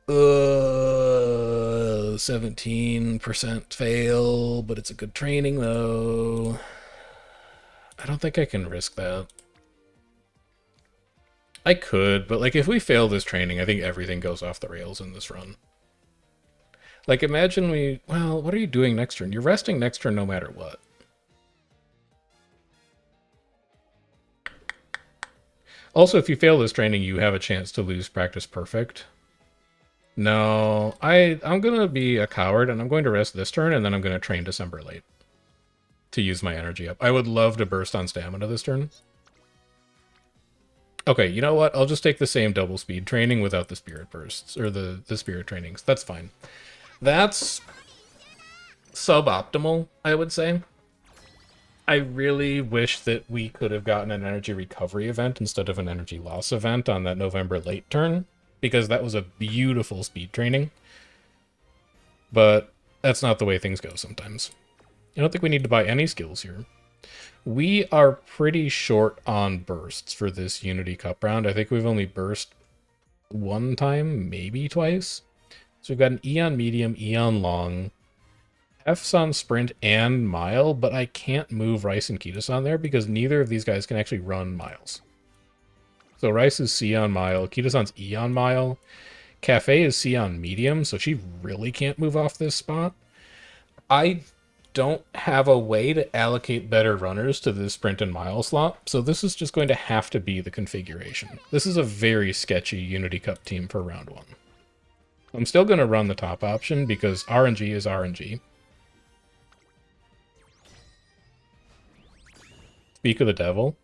Ugh. 17% fail, but it's a good training though. I don't think I can risk that. I could, but like if we fail this training, I think everything goes off the rails in this run. Like imagine well, what are you doing next turn? You're resting next turn no matter what. Also, if you fail this training, you have a chance to lose practice perfect. No, I'm going to be a coward, and I'm going to rest this turn, and then I'm going to train December late to use my energy up. I would love to burst on stamina this turn. Okay, you know what? I'll just take the same double speed training without the spirit bursts, or the spirit trainings. That's fine. That's suboptimal, I would say. I really wish that we could have gotten an energy recovery event instead of an energy loss event on that November late turn, because that was a beautiful speed training. But that's not the way things go sometimes. I don't think we need to buy any skills here. We are pretty short on bursts for this Unity Cup round. I think we've only burst one time, maybe twice. So we've got an E on medium, E on long, F's on sprint and mile, but I can't move Rice and Kitas on there because neither of these guys can actually run miles. So Rice is C on mile, Kitasan's E on mile, Cafe is C on medium, so she really can't move off this spot. I don't have a way to allocate better runners to the sprint and mile slot, so this is just going to have to be the configuration. This is a very sketchy Unity Cup team for round 1. I'm still going to run the top option because RNG is RNG. Speak of the devil.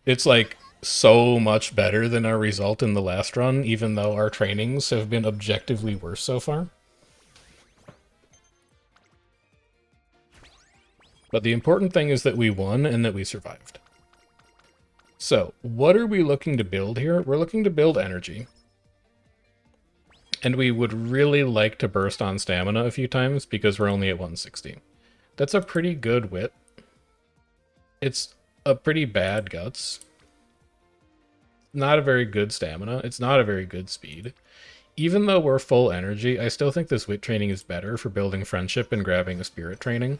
It's like so much better than our result in the last run, even though our trainings have been objectively worse so far. But the important thing is that we won and that we survived. So, what are we looking to build here? We're looking to build energy. And we would really like to burst on stamina a few times because we're only at 160. That's a pretty good wit. It's a pretty bad guts. Not a very good stamina. It's not a very good speed. Even though we're full energy, I still think this wit training is better for building friendship and grabbing a spirit training.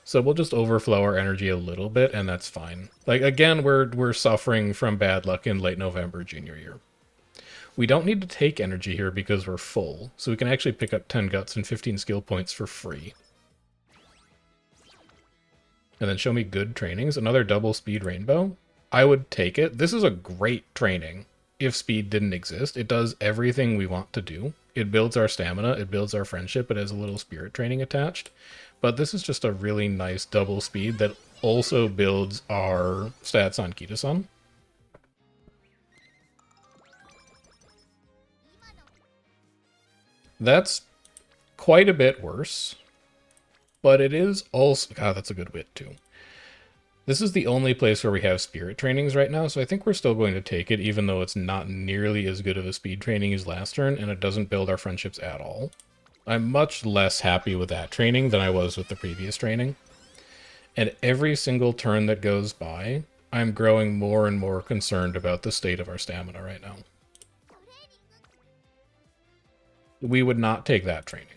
So we'll just overflow our energy a little bit, and that's fine. Like, again, we're suffering from bad luck in late November junior year. We don't need to take energy here because we're full, so we can actually pick up 10 guts and 15 skill points for free. And then show me good trainings. Another double speed rainbow. I would take it. This is a great training. If speed didn't exist, it does everything we want to do. It builds our stamina, it builds our friendship, it has a little spirit training attached. But this is just a really nice double speed that also builds our stats on Kita-san. That's quite a bit worse, but it is also... God, that's a good wit too. This is the only place where we have spirit trainings right now, so I think we're still going to take it, even though it's not nearly as good of a speed training as last turn, and it doesn't build our friendships at all. I'm much less happy with that training than I was with the previous training. And every single turn that goes by, I'm growing more and more concerned about the state of our stamina right now. We would not take that training.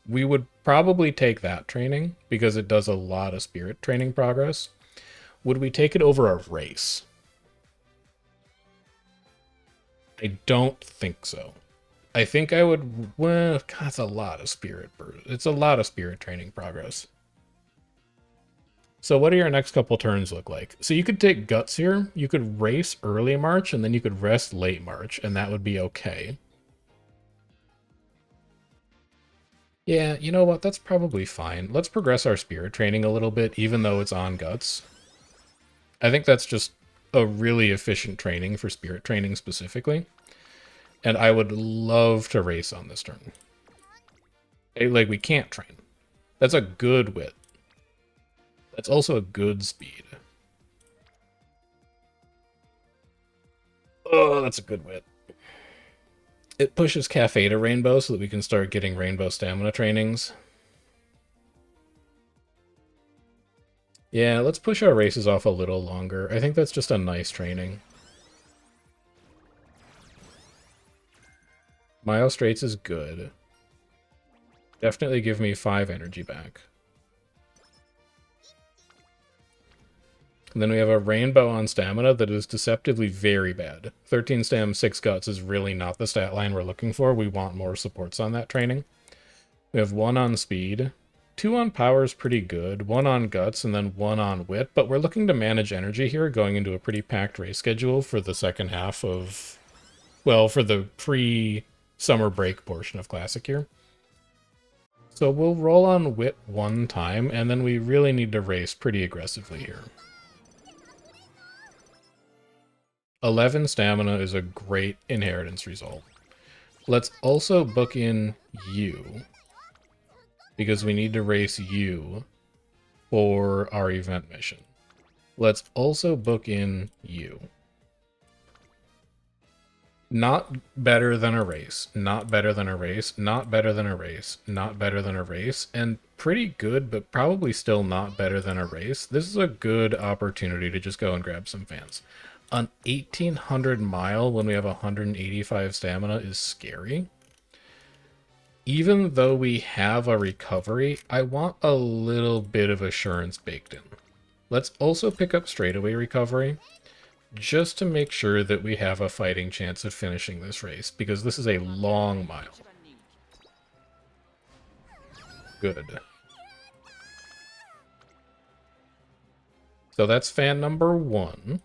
We would probably take that training because it does a lot of spirit training progress. Would we take it over a race? I don't think so. I think I would... Well, God, that's a lot of spirit. It's a lot of spirit training progress. So what do your next couple turns look like? So you could take guts here. You could race early March, and then you could rest late March, and that would be okay. Yeah, you know what? That's probably fine. Let's progress our spirit training a little bit, even though it's on guts. I think that's just a really efficient training for spirit training specifically. And I would love to race on this turn. Like, we can't train. That's a good wit. That's also a good speed. Oh, that's a good wit. It pushes Cafe to Rainbow so that we can start getting Rainbow stamina trainings. Yeah, let's push our races off a little longer. I think that's just a nice training. Mile Straits is good. Definitely give me 5 energy back. And then we have a Rainbow on stamina that is deceptively very bad. 13 stam, 6 guts is really not the stat line we're looking for. We want more supports on that training. We have 1 on speed. 2 on power is pretty good. 1 on guts, and then 1 on wit. But we're looking to manage energy here, going into a pretty packed race schedule for the second half of... Well, for the pre-summer break portion of Classic here. So we'll roll on wit 1 time, and then we really need to race pretty aggressively here. 11 stamina is a great inheritance result. Let's also book in you, because we need to race you for our event mission. Let's also book in you. Not better than a race, not better than a race, not better than a race, not better than a race, and pretty good, but probably still not better than a race. This is a good opportunity to just go and grab some fans. An 1800 mile when we have 185 stamina is scary. Even though we have a recovery, I want a little bit of assurance baked in. Let's also pick up straightaway recovery, just to make sure that we have a fighting chance of finishing this race, because this is a long mile. Good. So that's fan number 1.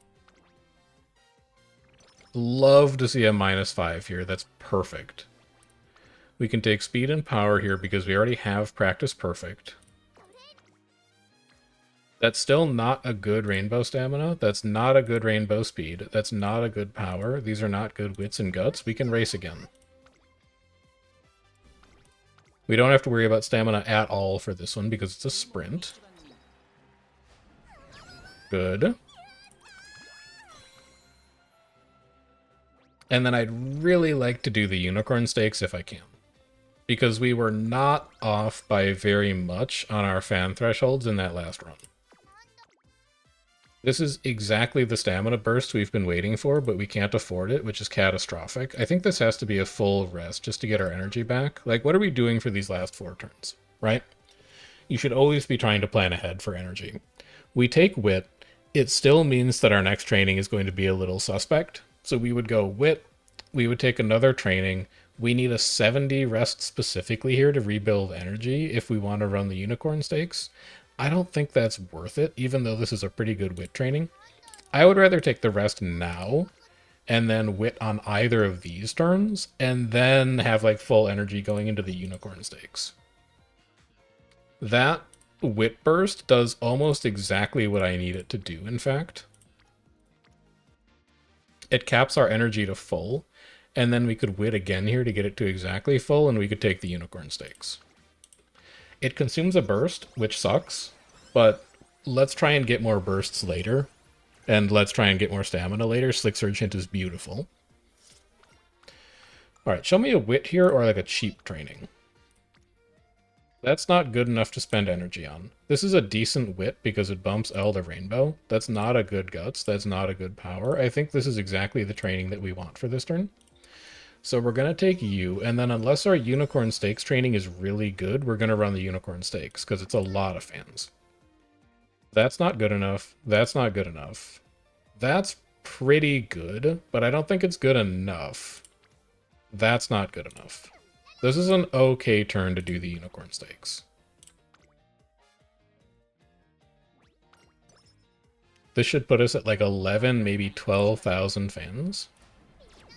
Love to see a -5 here. That's perfect. We can take speed and power here because we already have practice perfect. That's still not a good rainbow stamina. That's not a good rainbow speed. That's not a good power. These are not good wits and guts. We can race again. We don't have to worry about stamina at all for this one because it's a sprint. Good. And then I'd really like to do the unicorn stakes if I can, because we were not off by very much on our fan thresholds in that last run. This is exactly the stamina burst we've been waiting for, but we can't afford it, which is catastrophic. I think this has to be a full rest just to get our energy back. Like, what are we doing for these last 4 turns, right? You should always be trying to plan ahead for energy. We take wit. It still means that our next training is going to be a little suspect. So we would go wit, we would take another training. We need a 70 rest specifically here to rebuild energy if we want to run the unicorn stakes. I don't think that's worth it, even though this is a pretty good wit training. I would rather take the rest now and then wit on either of these turns and then have like full energy going into the unicorn stakes. That wit burst does almost exactly what I need it to do, in fact. It caps our energy to full, and then we could wit again here to get it to exactly full, and we could take the unicorn stakes. It consumes a burst, which sucks, but let's try and get more bursts later, and let's try and get more stamina later. Slick Surge Hint is beautiful. Alright, show me a wit here or like a cheap training. That's not good enough to spend energy on. This is a decent wit because it bumps L to Rainbow. That's not a good guts. That's not a good power. I think this is exactly the training that we want for this turn. So we're going to take you, and then unless our Unicorn Stakes training is really good, we're going to run the Unicorn Stakes because it's a lot of fans. That's not good enough. That's not good enough. That's pretty good, but I don't think it's good enough. That's not good enough. This is an okay turn to do the Unicorn Stakes. This should put us at like 11, maybe 12,000 fans.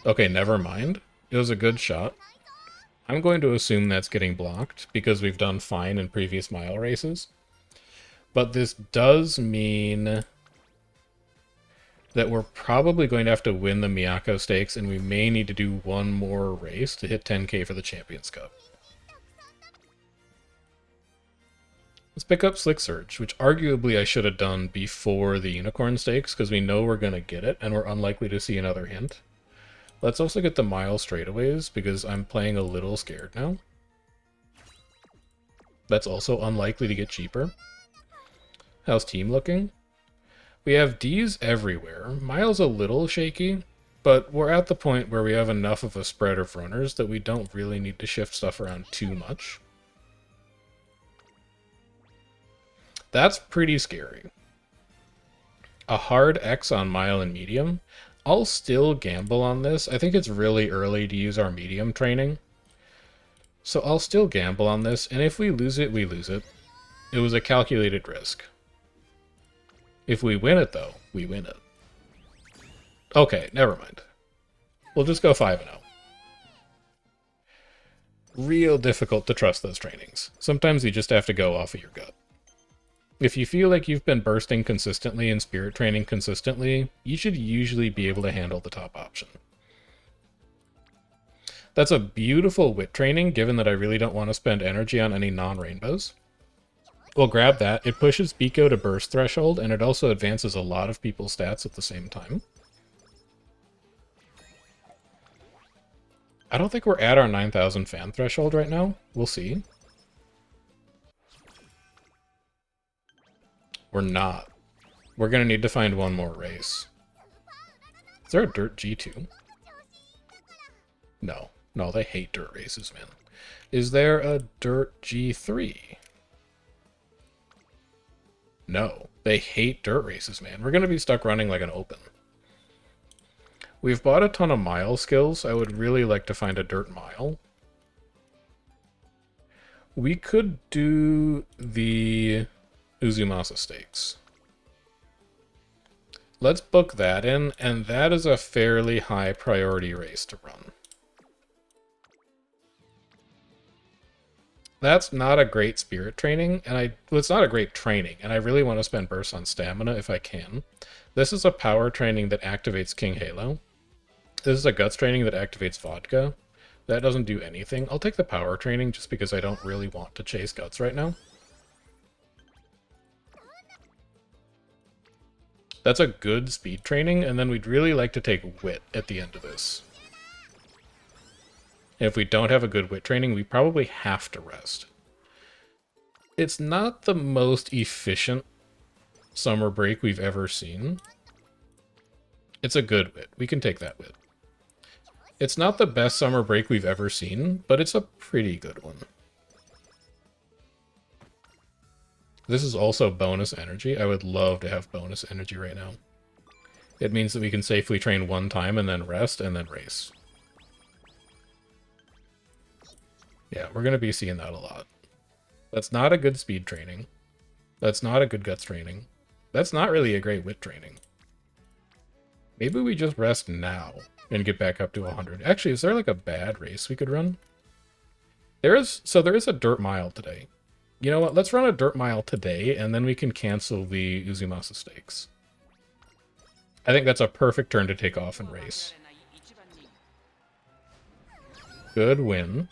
Okay, never mind. It was a good shot. I'm going to assume that's getting blocked because we've done fine in previous mile races. But this does mean that we're probably going to have to win the Miyako Stakes, and we may need to do one more race to hit 10k for the Champions Cup. Let's pick up Slick Surge, which arguably I should have done before the Unicorn Stakes, because we know we're going to get it, and we're unlikely to see another hint. Let's also get the mile straightaways, because I'm playing a little scared now. That's also unlikely to get cheaper. How's team looking? We have Ds everywhere. Mile's a little shaky, but we're at the point where we have enough of a spread of runners that we don't really need to shift stuff around too much. That's pretty scary. A hard X on mile and medium. I'll still gamble on this. I think it's really early to use our medium training. So I'll still gamble on this, and if we lose it, we lose it. It was a calculated risk. If we win it, though, we win it. Okay, never mind. We'll just go 5-0. Real difficult to trust those trainings. Sometimes you just have to go off of your gut. If you feel like you've been bursting consistently and spirit training consistently, you should usually be able to handle the top option. That's a beautiful wit training, given that I really don't want to spend energy on any non-rainbows. We'll grab that. It pushes Biko to burst threshold, and it also advances a lot of people's stats at the same time. I don't think we're at our 9,000 fan threshold right now. We'll see. We're not. We're going to need to find one more race. Is there a dirt G2? No. No, they hate dirt races, man. Is there a dirt G3? No. They hate dirt races, man. We're going to be stuck running like an open. We've bought a ton of mile skills. I would really like to find a dirt mile. We could do the Umamusume Stakes. Let's book that in, and that is a fairly high priority race to run. That's not a great spirit training, and well, it's not a great training, and I really want to spend bursts on stamina if I can. This is a power training that activates King Halo. This is a guts training that activates vodka. That doesn't do anything. I'll take the power training just because I don't really want to chase guts right now. That's a good speed training, and then we'd really like to take wit at the end of this. And if we don't have a good wit training, we probably have to rest. It's not the most efficient summer break we've ever seen. It's a good wit. We can take that wit. It's not the best summer break we've ever seen, but it's a pretty good one. This is also bonus energy. I would love to have bonus energy right now. It means that we can safely train one time and then rest and then race. Yeah, we're going to be seeing that a lot. That's not a good speed training. That's not a good guts training. That's not really a great wit training. Maybe we just rest now and get back up to 100. Actually, is there like a bad race we could run? There is a dirt mile today. You know what? Let's run a dirt mile today, and then we can cancel the Umamusume stakes. I think that's a perfect turn to take off and race. Good win.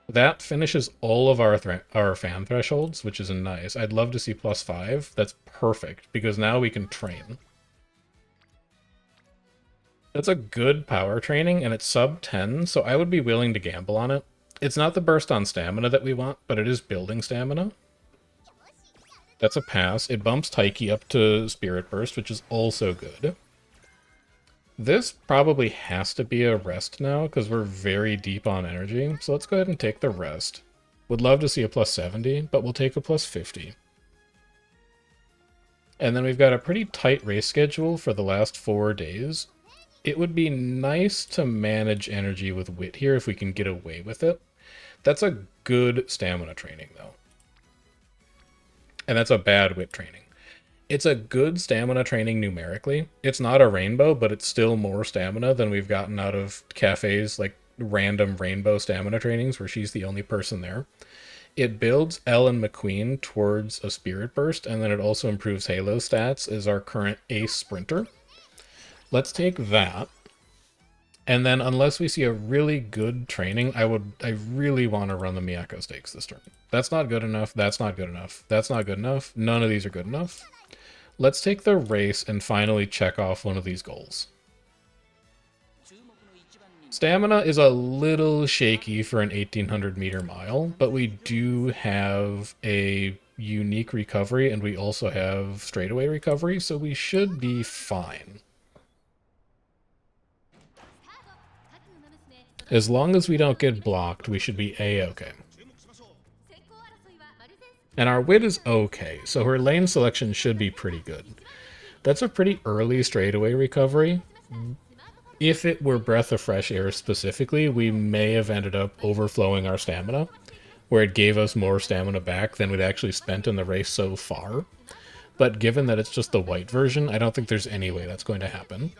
That finishes all of our fan thresholds, which is nice. I'd love to see +5. That's perfect, because now we can train. That's a good power training, and it's sub 10, so I would be willing to gamble on it. It's not the burst on stamina that we want, but it is building stamina. That's a pass. It bumps Taiki up to Spirit Burst, which is also good. This probably has to be a rest now, because we're very deep on energy. So let's go ahead and take the rest. Would love to see a +70, but we'll take a +50. And then we've got a pretty tight race schedule for the last 4 days. It would be nice to manage energy with wit here if we can get away with it. That's a good stamina training, though. And that's a bad wit training. It's a good stamina training numerically. It's not a rainbow, but it's still more stamina than we've gotten out of cafes, like random rainbow stamina trainings where she's the only person there. It builds Ellen McQueen towards a Spirit Burst, and then it also improves Halo stats as our current ace sprinter. Let's take that. And then unless we see a really good training, I really want to run the Miyako stakes this turn. That's not good enough. That's not good enough. That's not good enough. None of these are good enough. Let's take the race and finally check off one of these goals. Stamina is a little shaky for an 1800 meter mile, but we do have a unique recovery and we also have straightaway recovery, so we should be fine. As long as we don't get blocked, we should be A-okay. And our wit is okay, so her lane selection should be pretty good. That's a pretty early straightaway recovery. If it were Breath of Fresh Air specifically, we may have ended up overflowing our stamina, where it gave us more stamina back than we'd actually spent in the race so far. But given that it's just the white version, I don't think there's any way that's going to happen.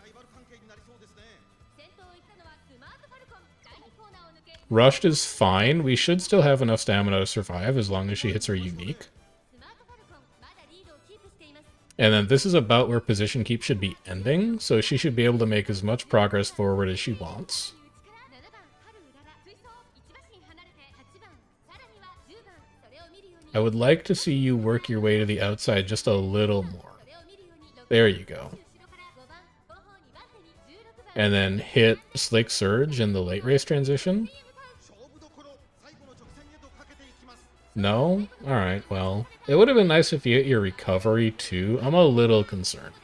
Rushed is fine. We should still have enough stamina to survive as long as she hits her unique. And then this is about where position keep should be ending, so she should be able to make as much progress forward as she wants. I would like to see you work your way to the outside just a little more. There you go. And then hit Slick Surge in the late race transition. No? Alright, well, it would have been nice if you hit your recovery too. I'm a little concerned.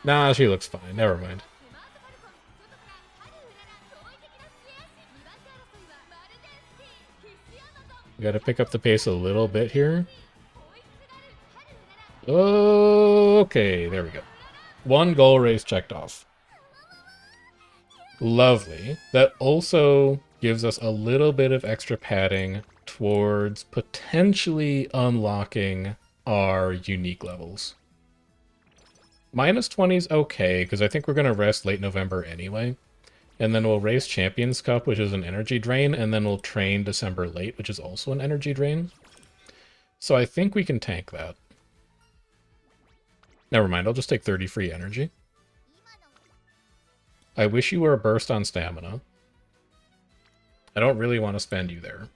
Nah, she looks fine. Never mind. We gotta pick up the pace a little bit here. Okay, there we go. 1 goal race checked off. Lovely. That also gives us a little bit of extra padding towards potentially unlocking our unique levels. -20 is okay, because I think we're going to rest late November anyway. And then we'll race Champions Cup, which is an energy drain, and then we'll train December late, which is also an energy drain. So I think we can tank that. Never mind, I'll just take 30 free energy. I wish you were a burst on stamina. I don't really want to spend you there.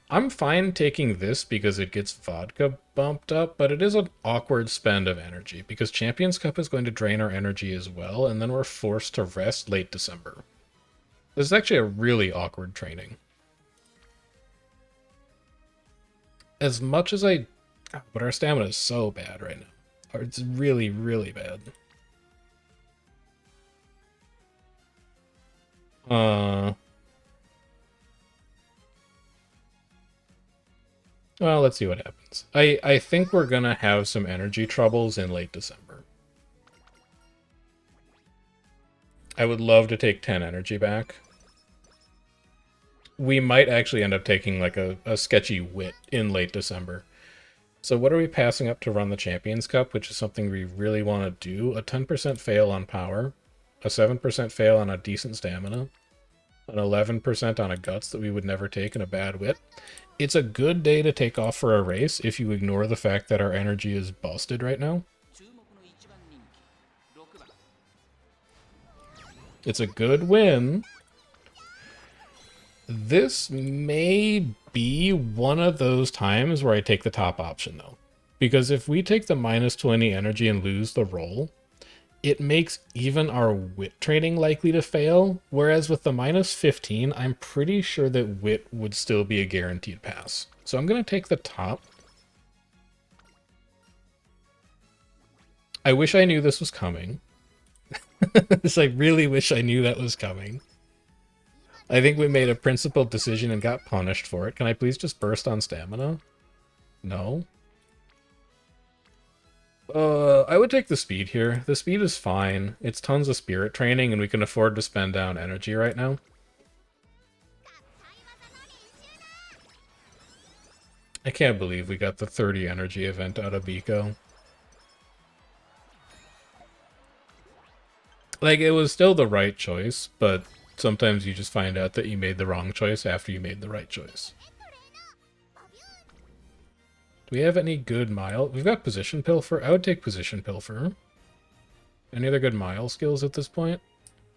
I'm fine taking this because it gets vodka bumped up, but it is an awkward spend of energy because Champions Cup is going to drain our energy as well, and then we're forced to rest late December. This is actually a really awkward training. As much as I... But our stamina is so bad right now. It's really, really bad. Well, let's see what happens. I think we're gonna have some energy troubles in late December. I would love to take 10 energy back. We might actually end up taking like a sketchy wit in late December. So what are we passing up to run the Champions Cup, which is something we really want to do? A 10% fail on power, a 7% fail on a decent stamina, an 11% on a guts that we would never take, and a bad wit. It's a good day to take off for a race if you ignore the fact that our energy is busted right now. It's a good win. This may be one of those times where I take the top option, though. Because if we take the minus 20 energy and lose the roll, it makes even our wit training likely to fail, whereas with the minus 15, I'm pretty sure that wit would still be a guaranteed pass. So I'm going to take the top. I wish I knew this was coming. I really wish I knew that was coming. I think we made a principled decision and got punished for it. Can I please just burst on stamina? No. I would take the speed here. The speed is fine. It's tons of spirit training, and we can afford to spend down energy right now. I can't believe we got the 30 energy event out of Biko. Like, it was still the right choice, but sometimes you just find out that you made the wrong choice after you made the right choice. Do we have any good mile? We've got position pilfer. I would take position pilfer. Any other good mile skills at this point?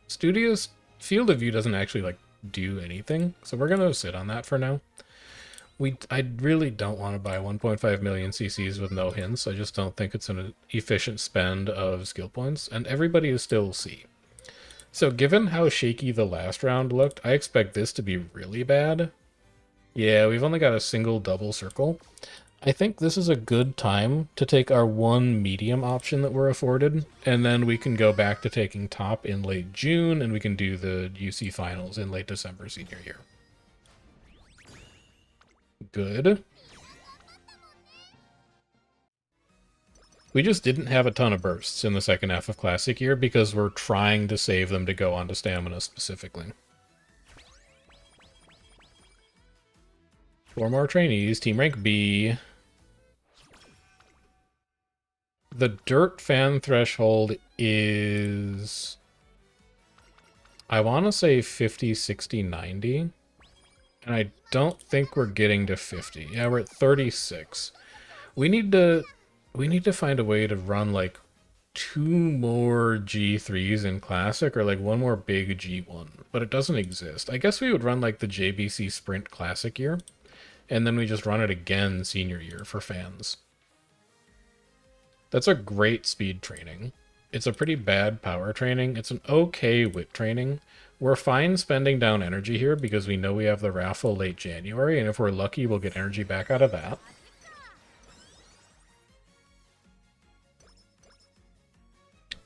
Studio's field of view doesn't actually, like, do anything, so we're gonna sit on that for now. I really don't want to buy 1.5 million CCs with no hints. I just don't think it's an efficient spend of skill points, and everybody is still C. So given how shaky the last round looked, I expect this to be really bad. Yeah, we've only got a single double circle. I think this is a good time to take our one medium option that we're afforded, and then we can go back to taking top in late June, and we can do the UC finals in late December senior year. Good. We just didn't have a ton of bursts in the second half of Classic Year because we're trying to save them to go onto Stamina specifically. 4 more trainees, Team Rank B. The dirt fan threshold is... I want to say 50, 60, 90. And I don't think we're getting to 50. Yeah, we're at 36. We need to find a way to run like 2 more G3s in Classic or like 1 more big G1, but it doesn't exist. I guess we would run like the JBC Sprint Classic Year, and then we just run it again Senior Year for fans. That's a great speed training. It's a pretty bad power training. It's an okay wit training. We're fine spending down energy here because we know we have the raffle late January, and if we're lucky, we'll get energy back out of that.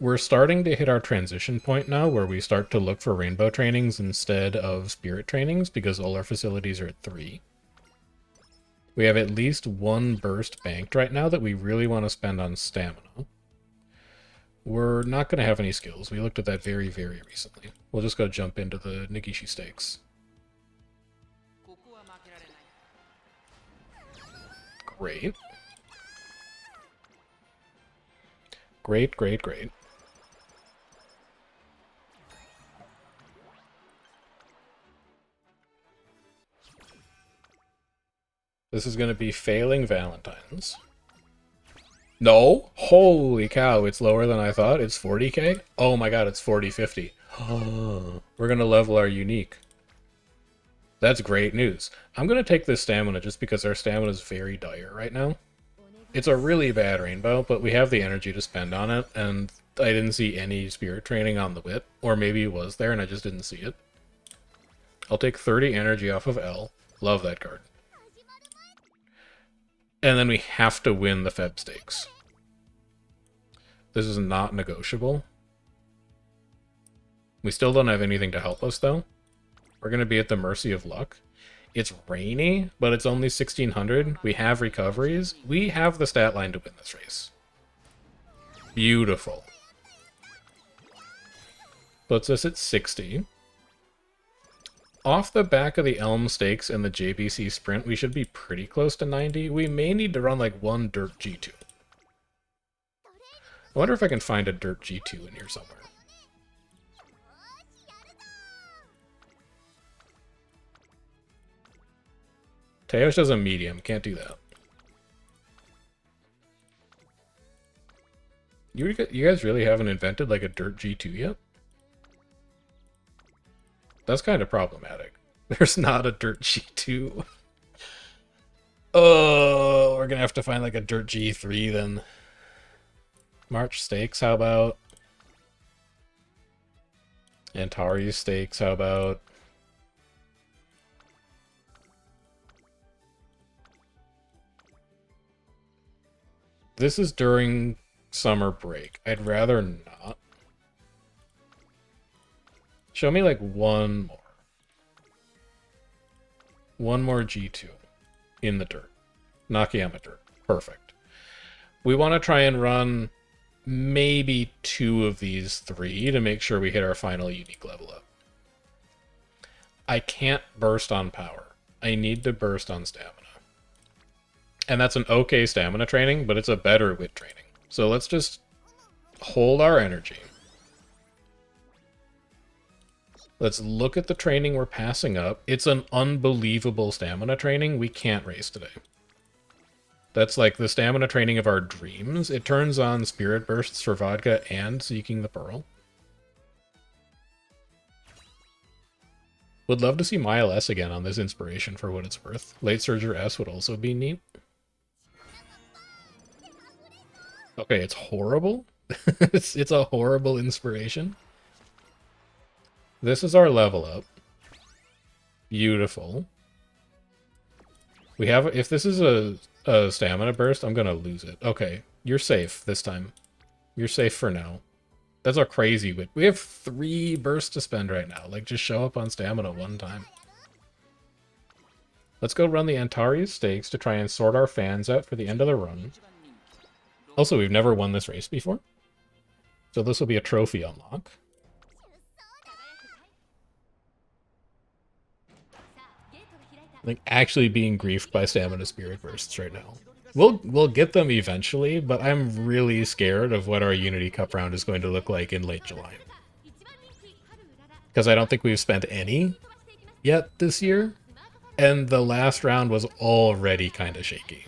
We're starting to hit our transition point now where we start to look for rainbow trainings instead of spirit trainings because all our facilities are at 3. We have at least 1 burst banked right now that we really want to spend on stamina. We're not going to have any skills. We looked at that very, very recently. We'll just go jump into the Nagishi stakes. Great. Great, great, great. This is going to be failing Valentine's. No? Holy cow, it's lower than I thought. It's 40k? Oh my god, it's 40-50. Oh, we're going to level our unique. That's great news. I'm going to take this stamina just because our stamina is very dire right now. It's a really bad rainbow, but we have the energy to spend on it, and I didn't see any spirit training on the wit, or maybe it was there and I just didn't see it. I'll take 30 energy off of L. Love that card. And then we have to win the Feb stakes. This is not negotiable. We still don't have anything to help us, though. We're going to be at the mercy of luck. It's rainy, but it's only 1600. We have recoveries. We have the stat line to win this race. Beautiful. Puts us at 60. Off the back of the Elm Stakes and the JBC Sprint, we should be pretty close to 90. We may need to run like one Dirt G2. I wonder if I can find a Dirt G2 in here somewhere. Teos does a medium. Can't do that. You guys really haven't invented like a Dirt G2 yet? That's kind of problematic. There's not a Dirt G2. Oh, we're gonna have to find like a Dirt G3 then. March Stakes, how about? Antares Stakes, how about? This is during summer break. I'd rather not. Show me like one more. One more G2 in the dirt. Nakayama dirt. Perfect. We want to try and run maybe 2 of these 3 to make sure we hit our final unique level up. I can't burst on power. I need to burst on stamina. And that's an okay stamina training, but it's a better wit training. So let's just hold our energy. Let's look at the training we're passing up. It's an unbelievable stamina training. We can't race today. That's like the stamina training of our dreams. It turns on Spirit Bursts for Vodka and Seeking the Pearl. Would love to see Mile S again on this inspiration for what it's worth. Late Surger S would also be neat. Okay, it's horrible. It's a horrible inspiration. This is our level up. Beautiful. We have, if this is a stamina burst, I'm gonna lose it. Okay, you're safe this time. You're safe for now. That's our crazy wit. We have 3 bursts to spend right now. Like, just show up on stamina one time. Let's go run the Antares Stakes to try and sort our fans out for the end of the run. Also, we've never won this race before. So this will be a trophy unlock. Like, actually being griefed by stamina spirit bursts right now. We'll get them eventually, but I'm really scared of what our Unity Cup round is going to look like in late July. Because I don't think we've spent any yet this year, and the last round was already kind of shaky.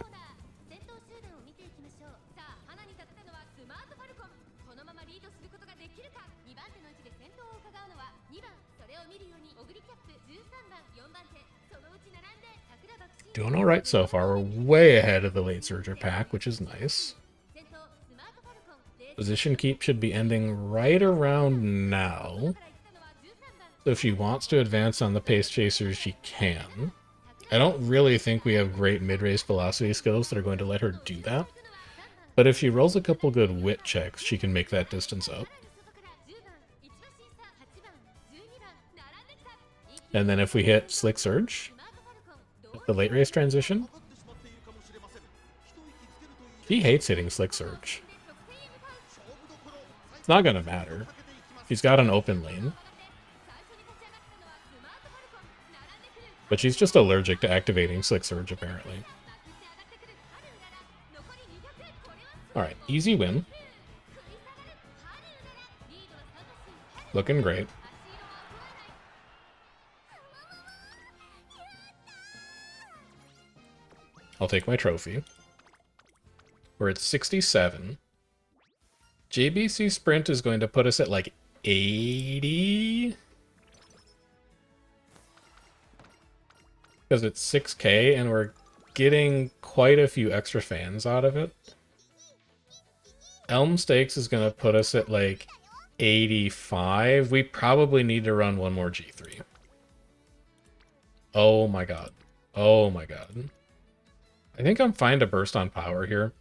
Doing alright so far. We're way ahead of the late Surger pack, which is nice. Position keep should be ending right around now. So if she wants to advance on the pace chasers, she can. I don't really think we have great mid-race velocity skills that are going to let her do that. But if she rolls a couple good wit checks, she can make that distance up. And then if we hit Slick Surge, the late race transition, he hates hitting Slick Surge. It's not gonna matter. She's got an open lane. But she's just allergic to activating Slick Surge, apparently. Alright, easy win. Looking great. I'll take my trophy. We're at 67. JBC Sprint is going to put us at like 80. Because it's 6K and we're getting quite a few extra fans out of it. Elm Stakes is going to put us at like 85. We probably need to run one more G3. Oh my god. Oh my god. I think I'm fine to burst on power here.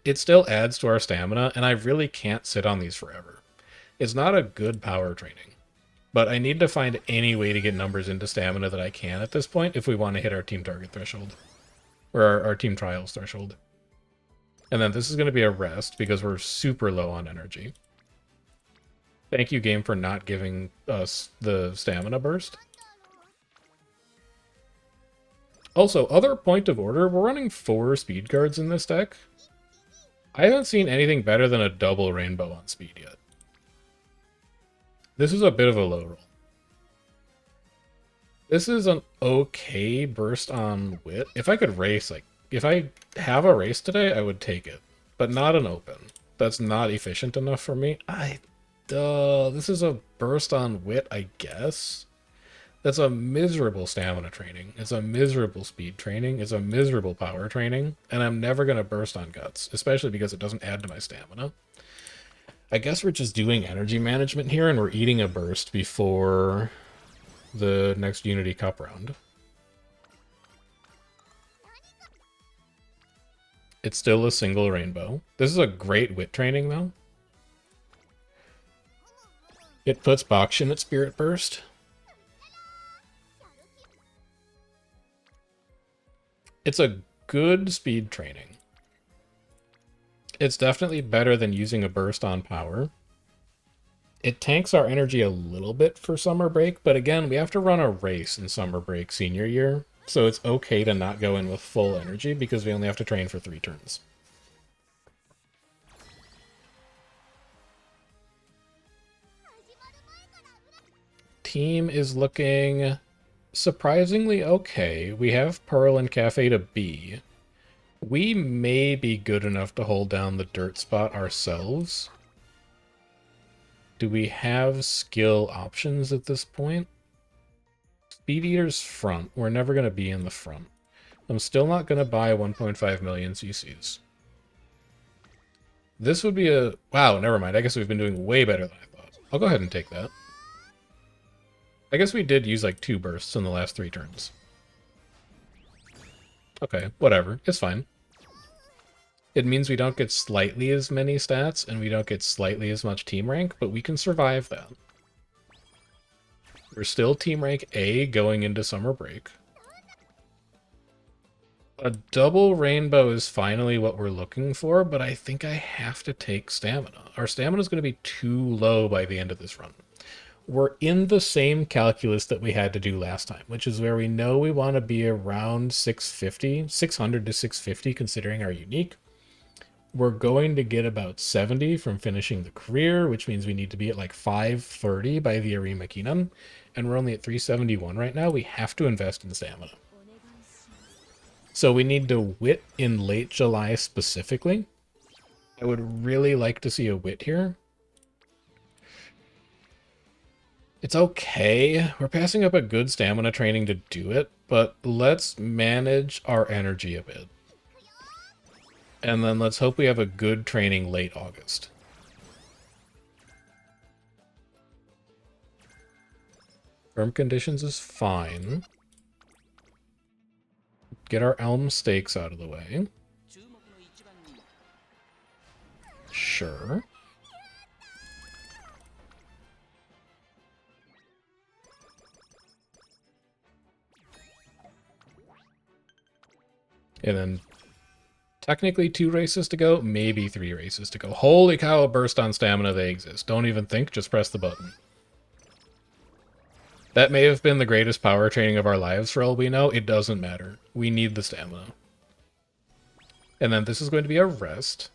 It still adds to our stamina, and I really can't sit on these forever. It's not a good power training, but I need to find any way to get numbers into stamina that I can at this point if we want to hit our team target threshold. Or our team trials threshold. And then this is going to be a rest because we're super low on energy. Thank you, game, for not giving us the stamina burst. Also, other point of order, we're running 4 speed cards in this deck. I haven't seen anything better than a double rainbow on speed yet. This is a bit of a low roll. This is an okay burst on wit. If I could race, like, if I have a race today, I would take it. But not an open. That's not efficient enough for me. This is a burst on wit, I guess. That's a miserable stamina training. It's a miserable speed training. It's a miserable power training. And I'm never going to burst on guts, especially because it doesn't add to my stamina. I guess we're just doing energy management here, and we're eating a burst before the next Unity Cup round. It's still a single rainbow. This is a great wit training, though. It puts Bakshin at Spirit Burst. It's a good speed training. It's definitely better than using a burst on power. It tanks our energy a little bit for summer break, but again, we have to run a race in summer break senior year, so it's okay to not go in with full energy because we only have to train for 3 turns. Team is looking surprisingly okay. We have Pearl and Cafe to B. We may be good enough to hold down the dirt spot ourselves. Do we have skill options at this point? Speed Eater's front. We're never going to be in the front. I'm still not going to buy 1.5 million CCs. This would be a... Wow, never mind. I guess we've been doing way better than I thought. I'll go ahead and take that. I guess we did use like 2 bursts in the last 3 turns. Okay, whatever. It's fine. It means we don't get slightly as many stats, and we don't get slightly as much team rank, but we can survive that. We're still team rank A going into summer break. A double rainbow is finally what we're looking for, but I think I have to take stamina. Our stamina is going to be too low by the end of this run. We're in the same calculus that we had to do last time, which is where we know we want to be around 650, 600 to 650 considering our unique. We're going to get about 70 from finishing the career, which means we need to be at like 530 by the Arima Kinan, and we're only at 371 right now. We have to invest in stamina. So we need to wit in late July specifically. I would really like to see a wit here. It's okay. We're passing up a good stamina training to do it, but let's manage our energy a bit. And then let's hope we have a good training late August. Firm conditions is fine. Get our elm stakes out of the way. Sure. And then technically 2 races to go, maybe 3 races to go. Holy cow, a burst on stamina, they exist. Don't even think, just press the button. That may have been the greatest power training of our lives for all we know. It doesn't matter. We need the stamina. And then this is going to be a rest.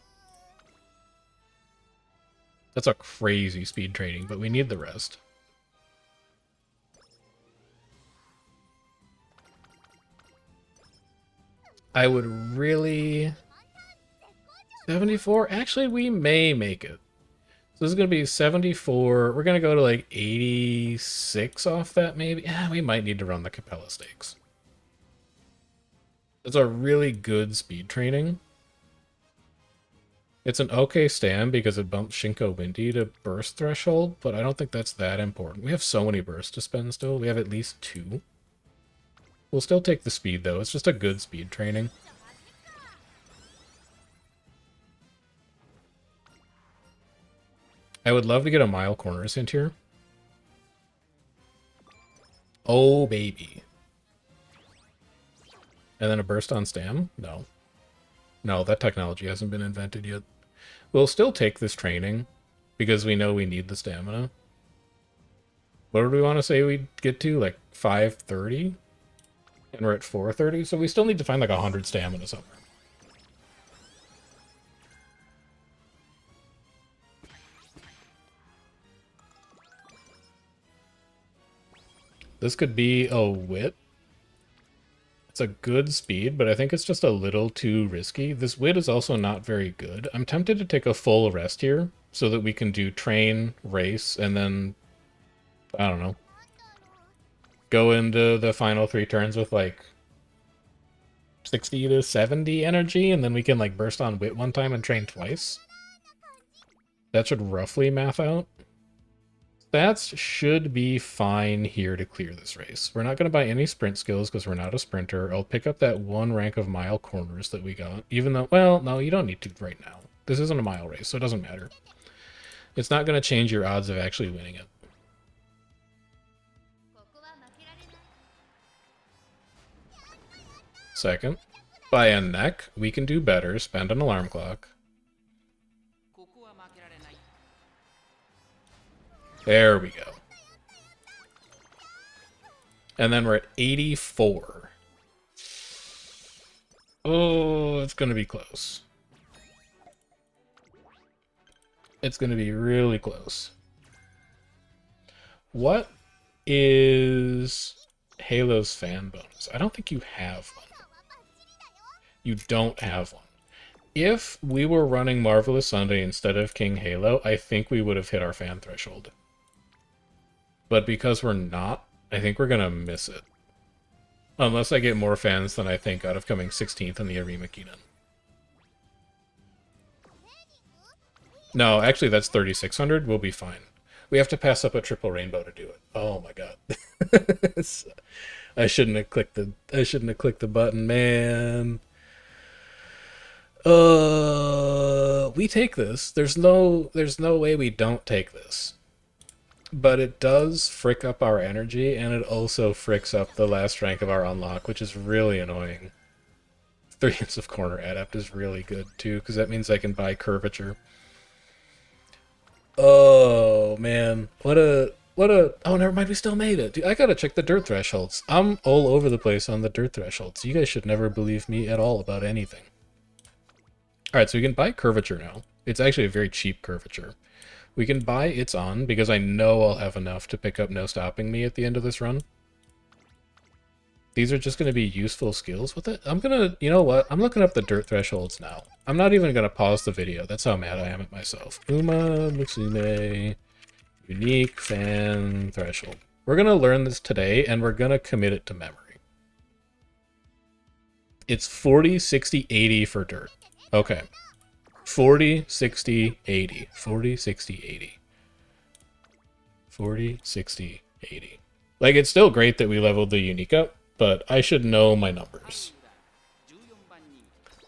That's a crazy speed training, but we need the rest. I would really... 74? Actually, we may make it. So this is going to be 74. We're going to go to like 86 off that maybe. Yeah, we might need to run the Capella stakes. It's a really good speed training. It's an okay stand because it bumps Shinko Windy to burst threshold, but I don't think that's that important. We have so many bursts to spend still. We have at least 2. We'll still take the speed though. It's just a good speed training. I would love to get a mile corners hint here. Oh, baby. And then a burst on Stam? No. No, that technology hasn't been invented yet. We'll still take this training because we know we need the stamina. What do we want to say we get to? Like 530? And we're at 430, so we still need to find like 100 stamina somewhere. This could be a wit. It's a good speed, but I think it's just a little too risky. This wit is also not very good. I'm tempted to take a full rest here so that we can do train, race, and then, I don't know, go into the final 3 turns with like 60 to 70 energy, and then we can like burst on wit one time and train twice. That should roughly math out. Stats should be fine here to clear this race. We're not going to buy any sprint skills because we're not a sprinter. I'll pick up that 1 rank of mile corners that we got, even though, well, no, you don't need to right now. This isn't a mile race, so it doesn't matter. It's not going to change your odds of actually winning it. Second, buy a neck. We can do better. Spend an alarm clock. There we go. And then we're at 84. Oh, it's going to be close. It's going to be really close. What is Halo's fan bonus? I don't think you have one. You don't have one. If we were running Marvelous Sunday instead of King Halo, I think we would have hit our fan threshold. But because we're not, I think we're going to miss it. Unless I get more fans than I think out of coming 16th in the Arima Keenan. No, actually that's 3,600. We'll be fine. We have to pass up a triple rainbow to do it. Oh my god. I shouldn't have clicked the button, man. We take this. There's no way we don't take this. But it does frick up our energy, and it also fricks up the last rank of our unlock, which is really annoying. 3 hits of corner adept is really good, too, because that means I can buy curvature. Oh, man. What a... Oh, never mind, we still made it. Dude, I gotta check the dirt thresholds. I'm all over the place on the dirt thresholds. You guys should never believe me at all about anything. Alright, so we can buy curvature now. It's actually a very cheap curvature. We can buy It's On, because I know I'll have enough to pick up No Stopping Me at the end of this run. These are just going to be useful skills with it. I'm going to, you know what? I'm looking up the dirt thresholds now. I'm not even going to pause the video. That's how mad I am at myself. Umamusume, unique fan threshold. We're going to learn this today, and we're going to commit it to memory. It's 40, 60, 80 for dirt. Okay. 40, 60, 80. 40, 60, 80. 40, 60, 80. Like, it's still great that we leveled the unique up, but I should know my numbers.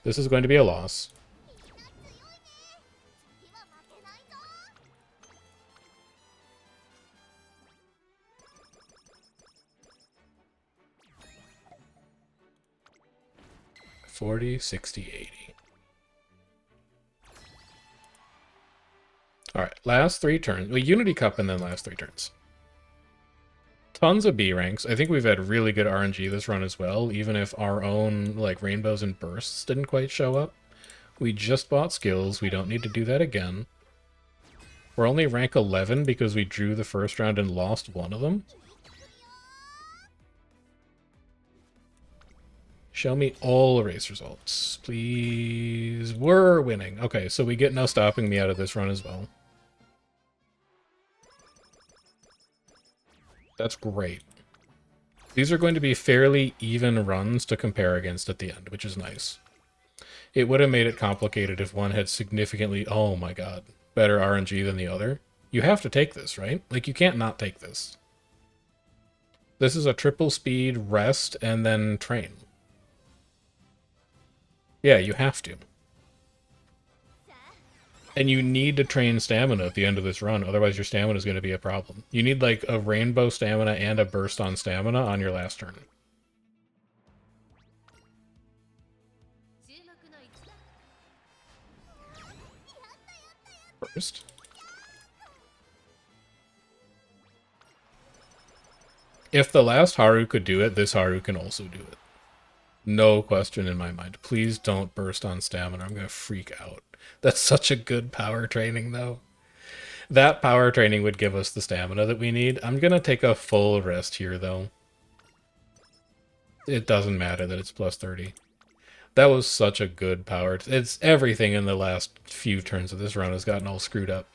This is going to be a loss. $40, 60, 80. Alright, last 3 turns. Well, Unity Cup and then last 3 turns. Tons of B ranks. I think we've had really good RNG this run as well, even if our own like rainbows and bursts didn't quite show up. We just bought skills. We don't need to do that again. We're only rank 11 because we drew the first round and lost one of them. Show me all race results, please. We're winning. Okay, so we get No Stopping Me out of this run as well. That's great. These are going to be fairly even runs to compare against at the end, which is nice. It would have made it complicated if one had significantly, oh my god, better RNG than the other. You have to take this, right? Like, you can't not take this. This is a triple speed, rest, and then train. Yeah, you have to. And you need to train stamina at the end of this run, otherwise your stamina is going to be a problem. You need like a rainbow stamina and a burst on stamina on your last turn. First. If the last Haru could do it, this Haru can also do it. No question in my mind. Please don't burst on stamina. I'm going to freak out. That's such a good power training, though. That power training would give us the stamina that we need. I'm going to take a full rest here, though. It doesn't matter that it's plus 30. That was such a good power. It's everything in the last few turns of this run has gotten all screwed up.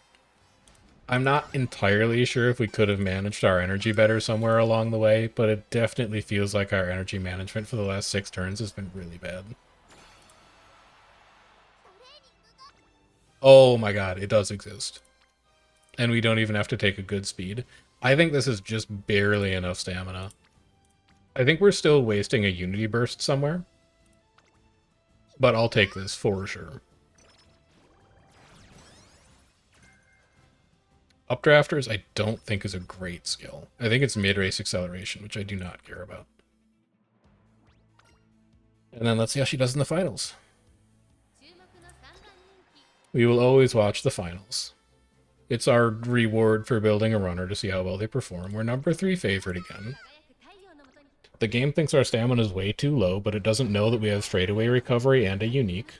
I'm not entirely sure if we could have managed our energy better somewhere along the way, but it definitely feels like our energy management for the last 6 turns has been really bad. Oh my god, it does exist. And we don't even have to take a good speed. I think this is just barely enough stamina. I think we're still wasting a Unity Burst somewhere. But I'll take this for sure. Updrafters, I don't think is a great skill. I think it's mid-race acceleration, which I do not care about. And then let's see how she does in the finals. We will always watch the finals. It's our reward for building a runner to see how well they perform. We're number 3 favorite again. The game thinks our stamina is way too low, but it doesn't know that we have straightaway recovery and a unique.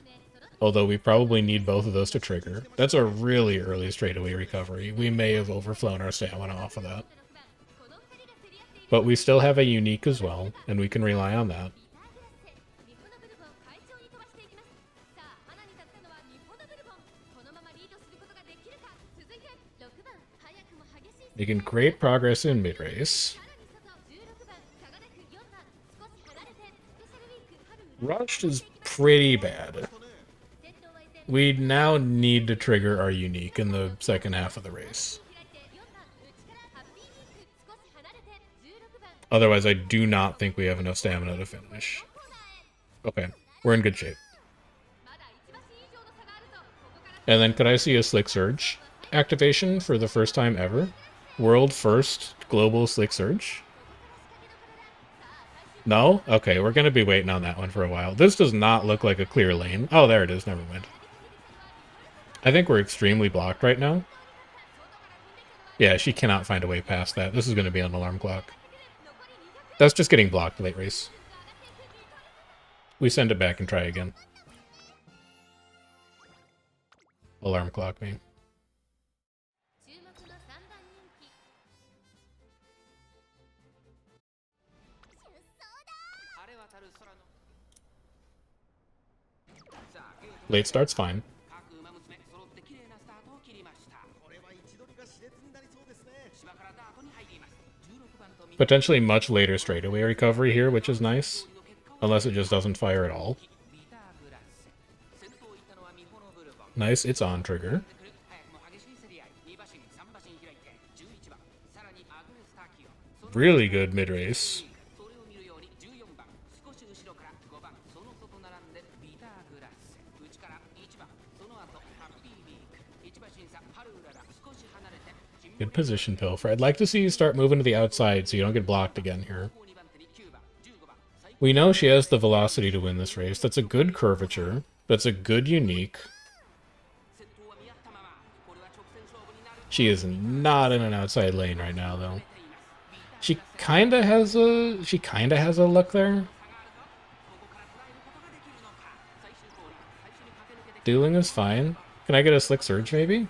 Although we probably need both of those to trigger. That's a really early straightaway recovery. We may have overflown our stamina off of that. But we still have a unique as well, and we can rely on that. Making great progress in mid-race. Rushed is pretty bad. We now need to trigger our unique in the second half of the race. Otherwise, I do not think we have enough stamina to finish. Okay, we're in good shape. And then could I see a Slick Surge activation for the first time ever? World first global Slick Surge? No? Okay, we're going to be waiting on that one for a while. This does not look like a clear lane. Oh, there it is. Never mind. I think we're extremely blocked right now. Yeah, she cannot find a way past that. This is going to be an alarm clock. That's just getting blocked late race. We send it back and try again. Alarm clock me. Late start's fine. Potentially much later straightaway recovery here, which is nice. Unless it just doesn't fire at all. Nice, it's on trigger. Really good mid-race. Good position, Pilfer. I'd like to see you start moving to the outside so you don't get blocked again here. We know she has the velocity to win this race. That's a good curvature. That's a good unique. She is not in an outside lane right now, though. She kinda has a look there. Dueling is fine. Can I get a Slick Surge, maybe?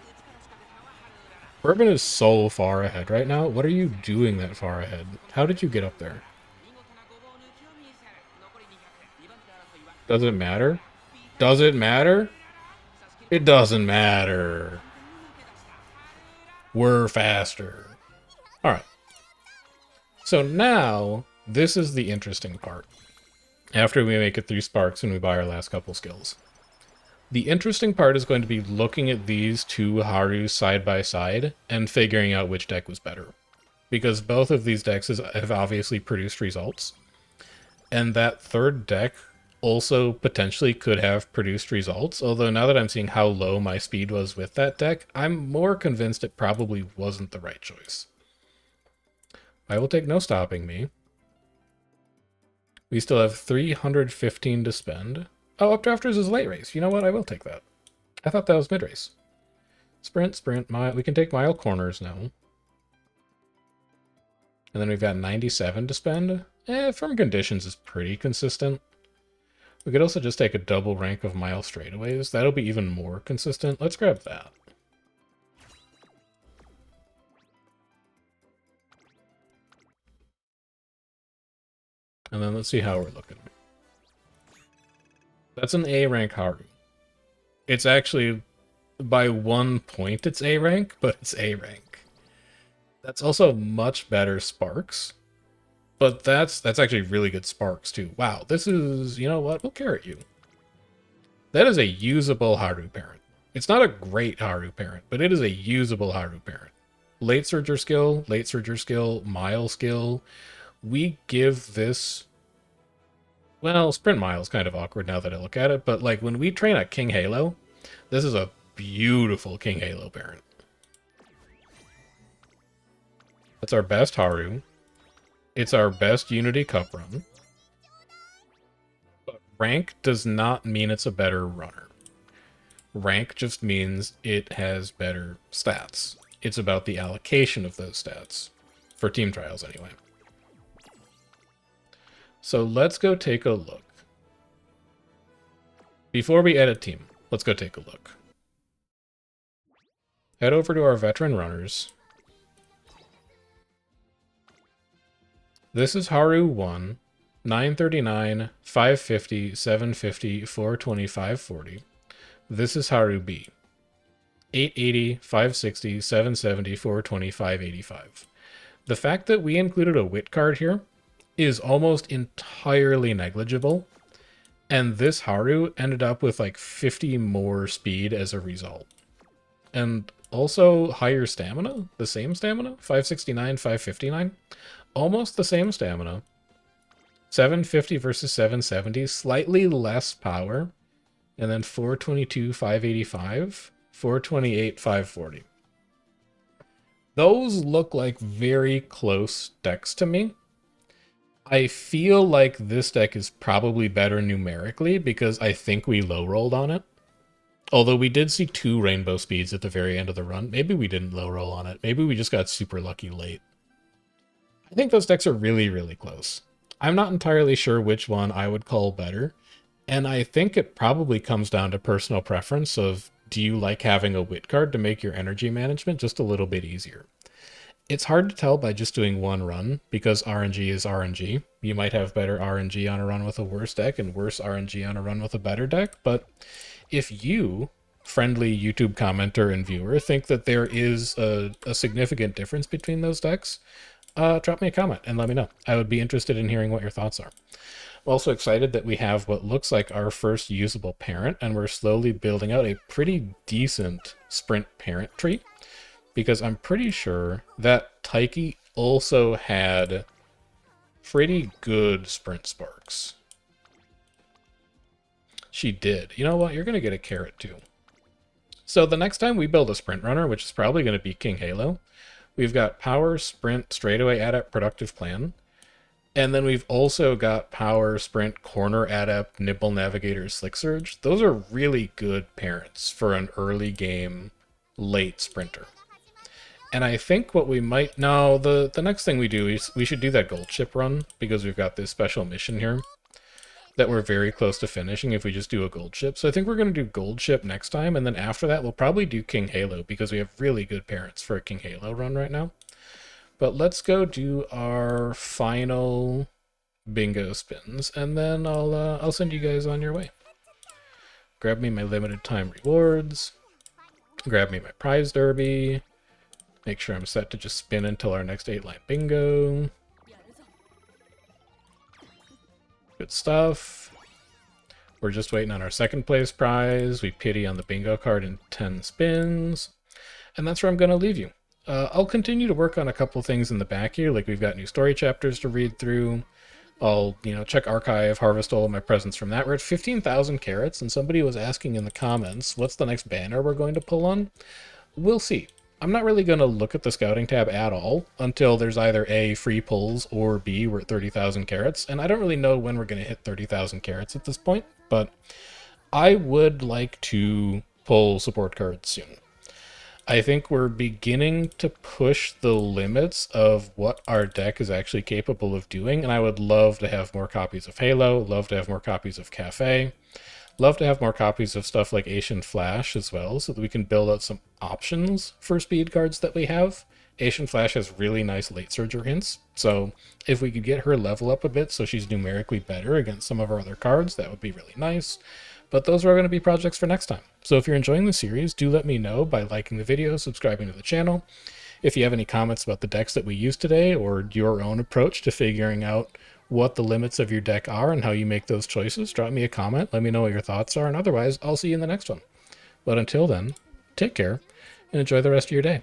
Urban is so far ahead right now. What are you doing that far ahead? How did you get up there? Does it matter? Does it matter? It doesn't matter. We're faster. Alright. So now, this is the interesting part. After we make it through Sparks and we buy our last couple skills. The interesting part is going to be looking at these two Harus side by side and figuring out which deck was better. Because both of these decks have obviously produced results. And that third deck also potentially could have produced results, although now that I'm seeing how low my speed was with that deck, I'm more convinced it probably wasn't the right choice. I will take no stopping me. We still have 315 to spend. Oh, Updrafters is late race. You know what? I will take that. I thought that was mid race. Sprint, sprint, mile. We can take mile corners now. And then we've got 97 to spend. Firm conditions is pretty consistent. We could also just take a double rank of mile straightaways. That'll be even more consistent. Let's grab that. And then let's see how we're looking. That's an A rank Haru. It's actually, by 1 point it's A rank, but it's A rank. That's also much better Sparks. But that's actually really good Sparks too. Wow, this is, you know what, we'll carrot you. That is a usable Haru parent. It's not a great Haru parent, but it is a usable Haru parent. Late Surger skill, mile skill. We give this... Well, Sprint Mile is kind of awkward now that I look at it, but like when we train a King Halo, this is a beautiful King Halo parent. That's our best Haru. It's our best Unity Cup run. But rank does not mean it's a better runner. Rank just means it has better stats. It's about the allocation of those stats. For team trials, anyway. So let's go take a look. Before we edit team, let's go take a look. Head over to our veteran runners. This is Haru 1, 939, 550, 750, 420, 540. This is Haru B, 880, 560, 770, 420, 585. The fact that we included a wit card here is almost entirely negligible, and this Haru ended up with like 50 more speed as a result. And also higher stamina, the same stamina, 569, 559. Almost the same stamina. 750 versus 770, slightly less power. And then 422, 585, 428, 540. Those look like very close decks to me. I feel like this deck is probably better numerically because I think we low rolled on it. Although we did see 2 rainbow speeds at the very end of the run. Maybe we didn't low roll on it. Maybe we just got super lucky late. I think those decks are really, really close. I'm not entirely sure which one I would call better, and I think it probably comes down to personal preference of, do you like having a wit card to make your energy management just a little bit easier? It's hard to tell by just doing one run, because RNG is RNG. You might have better RNG on a run with a worse deck and worse RNG on a run with a better deck, but if you, friendly YouTube commenter and viewer, think that there is a significant difference between those decks, drop me a comment and let me know. I would be interested in hearing what your thoughts are. I'm also excited that we have what looks like our first usable parent, and we're slowly building out a pretty decent sprint parent tree, because I'm pretty sure that Taiki also had pretty good sprint sparks. She did. You know what? You're going to get a carrot too. So the next time we build a sprint runner, which is probably going to be King Halo, we've got power, sprint, straightaway, adept, productive plan. And then we've also got power, sprint, corner, adept, nibble, navigator, slick surge. Those are really good parents for an early game, late sprinter. And I think what we might... No, the next thing we do is we should do that gold ship run, because we've got this special mission here that we're very close to finishing if we just do a gold ship. So I think we're going to do gold ship next time, and then after that we'll probably do King Halo, because we have really good parents for a King Halo run right now. But let's go do our final bingo spins, and then I'll send you guys on your way. Grab me my limited time rewards, grab me my prize derby, make sure I'm set to just spin until our next 8-line bingo. Good stuff. We're just waiting on our second place prize. We pity on the bingo card in 10 spins. And that's where I'm going to leave you. I'll continue to work on a couple things in the back here, like we've got new story chapters to read through. I'll, check archive, harvest all of my presents from that. We're at 15,000 carats, and somebody was asking in the comments, what's the next banner we're going to pull on? We'll see. I'm not really going to look at the scouting tab at all until there's either A, free pulls, or B, we're at 30,000 carats, and I don't really know when we're going to hit 30,000 carats at this point, but I would like to pull support cards soon. I think we're beginning to push the limits of what our deck is actually capable of doing, and I would love to have more copies of Halo, love to have more copies of Cafe, love to have more copies of stuff like Asian Flash as well, so that we can build out some options for speed cards that we have. Asian Flash has really nice late surger hints, so if we could get her level up a bit so she's numerically better against some of our other cards, that would be really nice. But those are going to be projects for next time. So if you're enjoying the series, do let me know by liking the video, subscribing to the channel. If you have any comments about the decks that we used today, or your own approach to figuring out what the limits of your deck are and how you make those choices, drop me a comment, let me know what your thoughts are, and otherwise, I'll see you in the next one. But until then, take care, and enjoy the rest of your day.